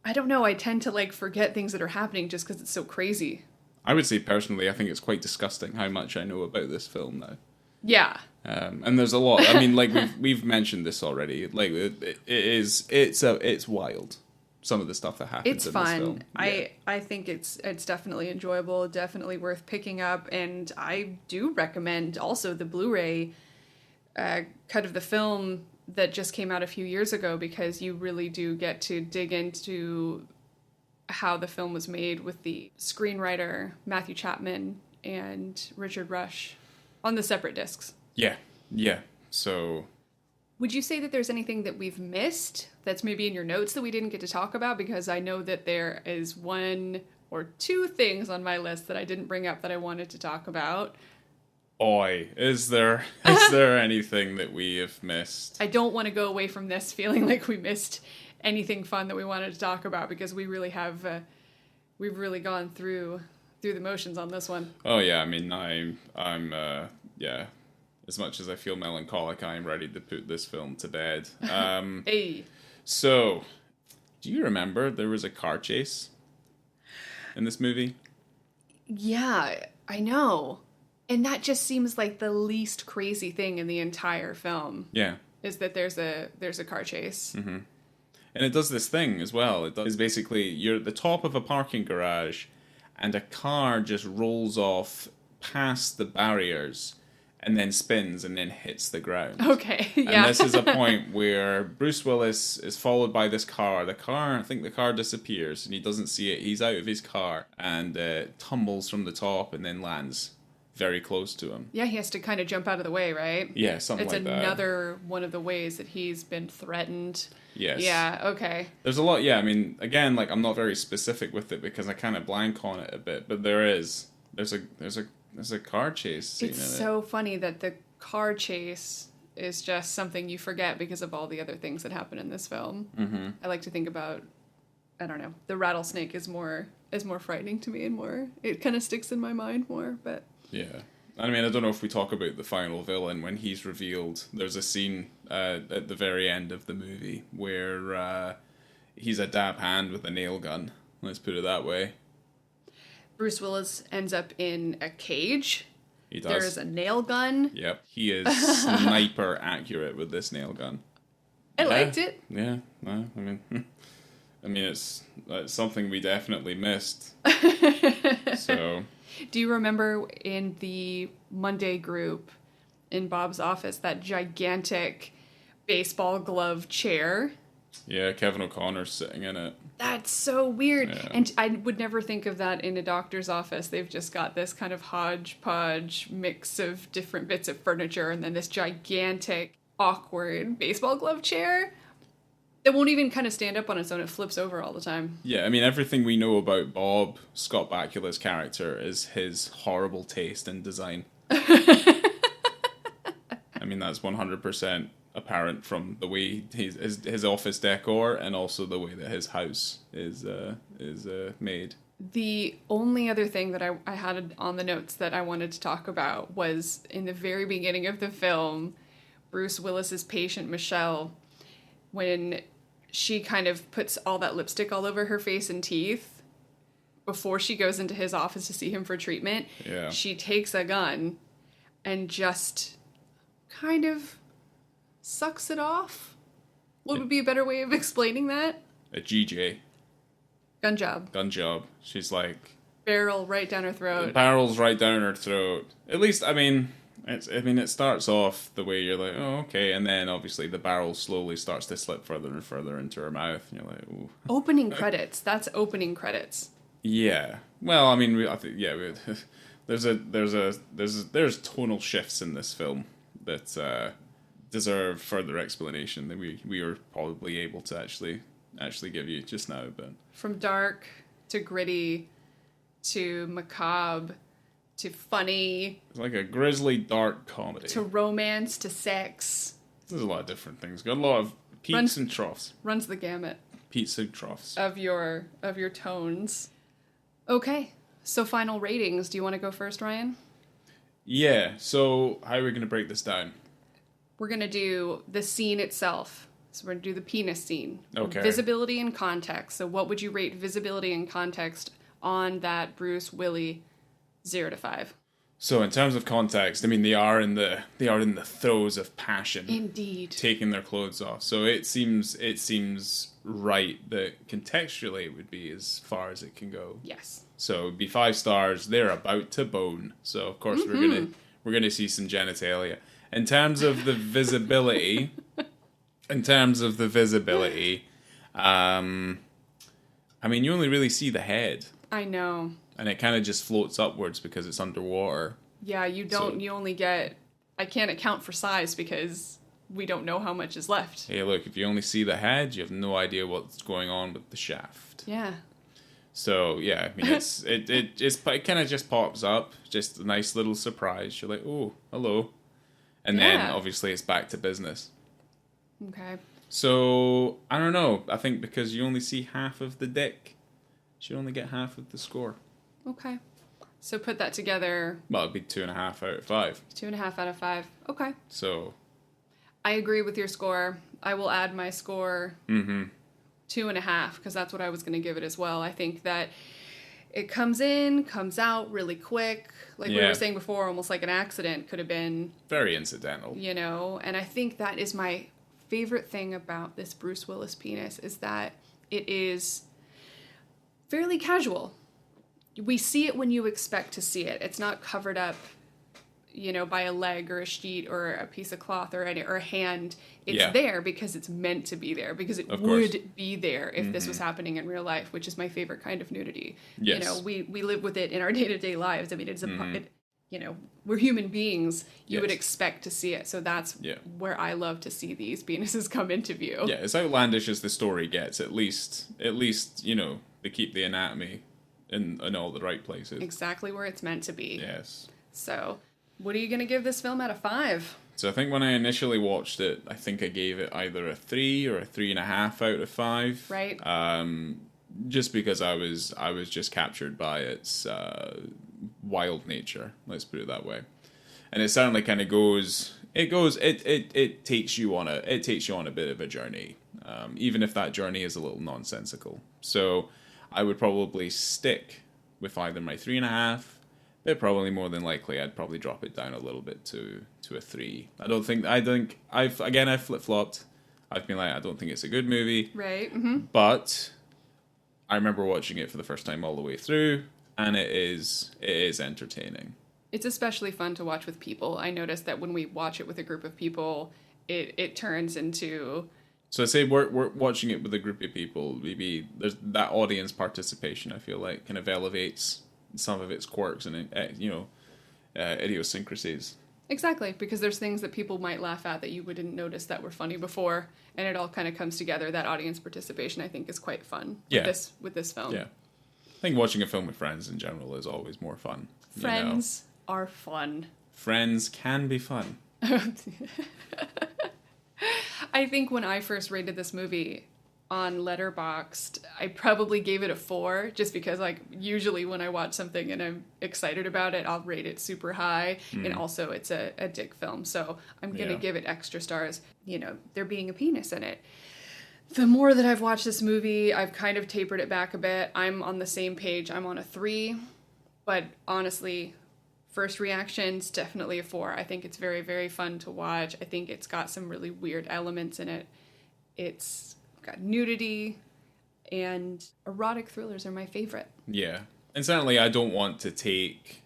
[SPEAKER 1] I don't know, I tend to like forget things that are happening just because it's so crazy.
[SPEAKER 2] I would say personally, I think it's quite disgusting how much I know about this film now.
[SPEAKER 1] Yeah.
[SPEAKER 2] And there's a lot. I mean, like we've mentioned this already. Like it's wild. Some of the stuff that happens
[SPEAKER 1] it's
[SPEAKER 2] in
[SPEAKER 1] fun.
[SPEAKER 2] this film. Yeah.
[SPEAKER 1] I think it's definitely enjoyable, definitely worth picking up, and I do recommend also the Blu-ray cut of the film that just came out a few years ago, because you really do get to dig into how the film was made with the screenwriter Matthew Chapman and Richard Rush on the separate discs.
[SPEAKER 2] Yeah. So
[SPEAKER 1] would you say that there's anything that we've missed that's maybe in your notes that we didn't get to talk about? Because I know that there is 1 or 2 things on my list that I didn't bring up that I wanted to talk about.
[SPEAKER 2] Oi, is there anything that we have missed?
[SPEAKER 1] I don't want to go away from this feeling like we missed anything fun that we wanted to talk about, because we really have We've really gone through the motions on this one.
[SPEAKER 2] Oh yeah, I mean, I'm yeah. As much as I feel melancholic, I am ready to put this film to bed.
[SPEAKER 1] Hey.
[SPEAKER 2] So, do you remember there was a car chase in this movie?
[SPEAKER 1] Yeah, I know. And that just seems like the least crazy thing in the entire film.
[SPEAKER 2] Yeah.
[SPEAKER 1] Is that there's a car chase.
[SPEAKER 2] Mm-hmm. And it does this thing as well. It's basically, you're at the top of a parking garage and a car just rolls off past the barriers and then spins and then hits the ground.
[SPEAKER 1] Okay, yeah.
[SPEAKER 2] And this is a point where Bruce Willis is followed by this car. I think the car disappears and he doesn't see it. He's out of his car and tumbles from the top and then lands very close to him.
[SPEAKER 1] Yeah, he has to kind of jump out of the way, right?
[SPEAKER 2] Yeah, something like that.
[SPEAKER 1] It's another one of the ways that he's been threatened.
[SPEAKER 2] Yes.
[SPEAKER 1] Yeah, okay.
[SPEAKER 2] There's a lot, yeah, I mean, again, like, I'm not very specific with it because I kind of blank on it a bit, but there's a car chase scene in it.
[SPEAKER 1] It's so funny that the car chase is just something you forget because of all the other things that happen in this film.
[SPEAKER 2] Mm-hmm.
[SPEAKER 1] I like to think about, I don't know, the rattlesnake is more frightening to me and more, it kind of sticks in my mind more, but...
[SPEAKER 2] Yeah. I mean, I don't know if we talk about the final villain when he's revealed. There's a scene at the very end of the movie where he's a dab hand with a nail gun. Let's put it that way.
[SPEAKER 1] Bruce Willis ends up in a cage.
[SPEAKER 2] He does.
[SPEAKER 1] There's a nail gun.
[SPEAKER 2] Yep. He is sniper accurate with this nail gun.
[SPEAKER 1] I liked it.
[SPEAKER 2] Yeah. No, I mean, it's something we definitely missed. So...
[SPEAKER 1] Do you remember in the Monday group in Bob's office, that gigantic baseball glove chair?
[SPEAKER 2] Yeah, Kevin O'Connor's sitting in it.
[SPEAKER 1] That's so weird.
[SPEAKER 2] Yeah.
[SPEAKER 1] And I would never think of that in a doctor's office. They've just got this kind of hodgepodge mix of different bits of furniture and then this gigantic, awkward baseball glove chair. It won't even kind of stand up on its own. It flips over all the time.
[SPEAKER 2] Yeah, I mean, everything we know about Bob, Scott Bakula's character, is his horrible taste in design. I mean, that's 100% apparent from the way his office decor and also the way that his house is made.
[SPEAKER 1] The only other thing that I had on the notes that I wanted to talk about was in the very beginning of the film, Bruce Willis's patient, Michelle, when she kind of puts all that lipstick all over her face and teeth before she goes into his office to see him for treatment.
[SPEAKER 2] Yeah.
[SPEAKER 1] She takes a gun and just kind of sucks it off. What would be a better way of explaining that?
[SPEAKER 2] A GJ.
[SPEAKER 1] Gun job.
[SPEAKER 2] Gun job. She's like...
[SPEAKER 1] Barrel right down her throat.
[SPEAKER 2] Barrel's right down her throat. At least, I mean... it starts off the way you're like, oh, okay, and then obviously the barrel slowly starts to slip further and further into her mouth, and you're like, ooh.
[SPEAKER 1] Opening credits. That's opening credits.
[SPEAKER 2] Yeah. Well, I mean, there's tonal shifts in this film that deserve further explanation that we are probably able to actually give you just now, but
[SPEAKER 1] from dark to gritty to macabre to funny.
[SPEAKER 2] It's like a grisly, dark comedy.
[SPEAKER 1] To romance, to sex.
[SPEAKER 2] There's a lot of different things. Got a lot of peaks and troughs.
[SPEAKER 1] Runs the gamut.
[SPEAKER 2] Peaks and troughs.
[SPEAKER 1] Of your tones. Okay, so final ratings. Do you want to go first, Ryan?
[SPEAKER 2] Yeah, so how are we going to break this down?
[SPEAKER 1] We're going to do the scene itself. So we're going to do the penis scene.
[SPEAKER 2] Okay.
[SPEAKER 1] Visibility and context. So what would you rate visibility and context on that Bruce Willie 0 to 5?
[SPEAKER 2] So in terms of context, I mean they are in the throes of passion.
[SPEAKER 1] Indeed.
[SPEAKER 2] Taking their clothes off. So it seems right that contextually it would be as far as it can go.
[SPEAKER 1] Yes.
[SPEAKER 2] So it'd be 5 stars. They're about to bone. So of course we're gonna see some genitalia. In terms of the visibility, I mean you only really see the head.
[SPEAKER 1] I know.
[SPEAKER 2] And it kind of just floats upwards because it's underwater.
[SPEAKER 1] Yeah, you don't. You only get. I can't account for size because we don't know how much is left.
[SPEAKER 2] Hey, look! If you only see the head, you have no idea what's going on with the shaft.
[SPEAKER 1] Yeah.
[SPEAKER 2] So yeah, I mean, it kind of just pops up, just a nice little surprise. You're like, oh, hello, and then obviously it's back to business.
[SPEAKER 1] Okay.
[SPEAKER 2] So I don't know. I think because you only see half of the dick. she'd only get half of the score.
[SPEAKER 1] Okay. So put that together.
[SPEAKER 2] Well, it'd be 2.5 out of 5.
[SPEAKER 1] 2.5 out of 5. Okay.
[SPEAKER 2] So.
[SPEAKER 1] I agree with your score. I will add my score 2.5 because that's what I was going to give it as well. I think that it comes in, comes out really quick. Like we were saying before, almost like an accident could have been.
[SPEAKER 2] Very incidental.
[SPEAKER 1] You know, and I think that is my favorite thing about this Bruce Willis penis is that it is fairly casual. We see it when you expect to see it. It's not covered up, you know, by a leg or a sheet or a piece of cloth or a hand. It's there because it's meant to be there, because it would be there if this was happening in real life, which is my favorite kind of nudity.
[SPEAKER 2] Yes.
[SPEAKER 1] You know, we live with it in our day-to-day lives. I mean, it's you know, we're human beings. You would expect to see it. So that's where I love to see these penises come into view.
[SPEAKER 2] Yeah, as outlandish as the story gets, at least, you know, they keep the anatomy in all the right places. Exactly
[SPEAKER 1] where it's meant to be.
[SPEAKER 2] Yes.
[SPEAKER 1] So, what are you going to give this film out of 5?
[SPEAKER 2] So I think when I initially watched it, I think I gave it either a 3 or a 3.5 out of 5.
[SPEAKER 1] Right.
[SPEAKER 2] Just because I was just captured by its wild nature. Let's put it that way. And it certainly kind of it takes you on a bit of a journey, even if that journey is a little nonsensical. So I would probably stick with either my 3.5, but probably more than likely I'd probably drop it down a little bit to a 3. I think I've flip-flopped. I've been like, I don't think it's a good movie.
[SPEAKER 1] Right.
[SPEAKER 2] But I remember watching it for the first time all the way through, and it is entertaining.
[SPEAKER 1] It's especially fun to watch with people. I noticed that when we watch it with a group of people, it turns into...
[SPEAKER 2] So I say we're watching it with a group of people. Maybe there's that audience participation. I feel like kind of elevates some of its quirks and idiosyncrasies.
[SPEAKER 1] Exactly, because there's things that people might laugh at that you wouldn't notice that were funny before, and it all kind of comes together. That audience participation, I think, is quite fun with this film.
[SPEAKER 2] Yeah, I think watching a film with friends in general is always more fun.
[SPEAKER 1] Friends are fun.
[SPEAKER 2] Friends can be fun.
[SPEAKER 1] I think when I first rated this movie on Letterboxd, I probably gave it a 4, just because, like, usually when I watch something and I'm excited about it, I'll rate it super high, and also it's a dick film, so I'm gonna give it extra stars, you know, there being a penis in it. The more that I've watched this movie, I've kind of tapered it back a bit. I'm on the same page. I'm on a 3, but honestly, first reactions, definitely a 4. I think it's very, very fun to watch. I think it's got some really weird elements in it. It's got nudity, and erotic thrillers are my favorite.
[SPEAKER 2] Yeah. And certainly I don't want to take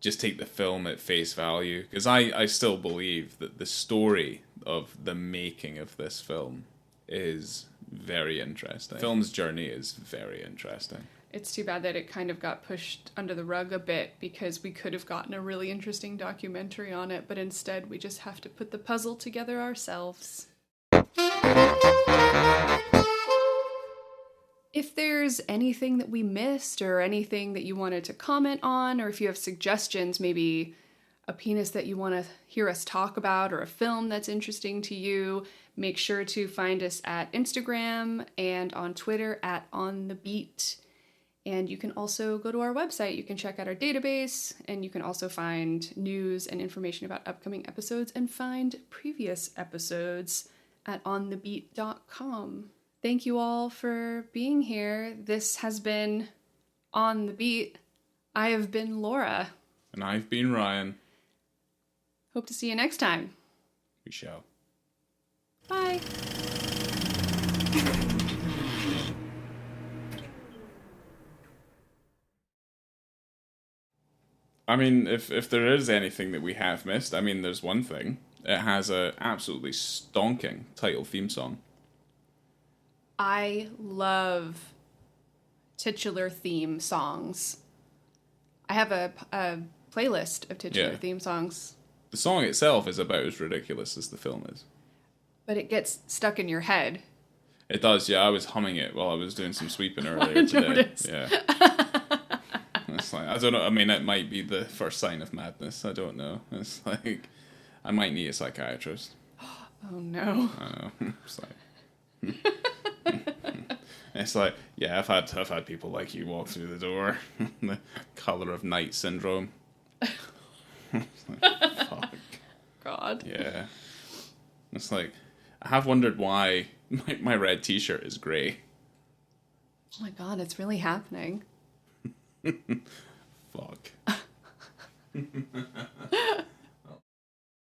[SPEAKER 2] the film at face value, because I still believe that the story of the making of this film is very interesting. The film's journey is very interesting.
[SPEAKER 1] It's too bad that it kind of got pushed under the rug a bit, because we could have gotten a really interesting documentary on it, but instead we just have to put the puzzle together ourselves. If there's anything that we missed or anything that you wanted to comment on, or if you have suggestions, maybe a penis that you want to hear us talk about or a film that's interesting to you, make sure to find us at Instagram and on Twitter at OnTheBeat. And you can also go to our website. You can check out our database, and you can also find news and information about upcoming episodes and find previous episodes at onthebeat.com. Thank you all for being here. This has been On the Beat. I have been Laura.
[SPEAKER 2] And I've been Ryan.
[SPEAKER 1] Hope to see you next time.
[SPEAKER 2] We shall.
[SPEAKER 1] Bye.
[SPEAKER 2] I mean, if there is anything that we have missed, I mean, there's one thing. It has a absolutely stonking title theme song.
[SPEAKER 1] I love titular theme songs. I have a playlist of titular theme songs.
[SPEAKER 2] The song itself is about as ridiculous as the film is.
[SPEAKER 1] But it gets stuck in your head.
[SPEAKER 2] It does, yeah. I was humming it while I was doing some sweeping earlier today. Yeah. It's like, I don't know. I mean, it might be the first sign of madness. I don't know. It's like, I might need a psychiatrist.
[SPEAKER 1] Oh no.
[SPEAKER 2] I know. It's like... It's like, yeah, I've had people like you walk through the door. The color of night syndrome. It's like, fuck.
[SPEAKER 1] God.
[SPEAKER 2] Yeah. It's like, I have wondered why my red t-shirt is grey.
[SPEAKER 1] Oh my God, it's really happening.
[SPEAKER 2] Fuck.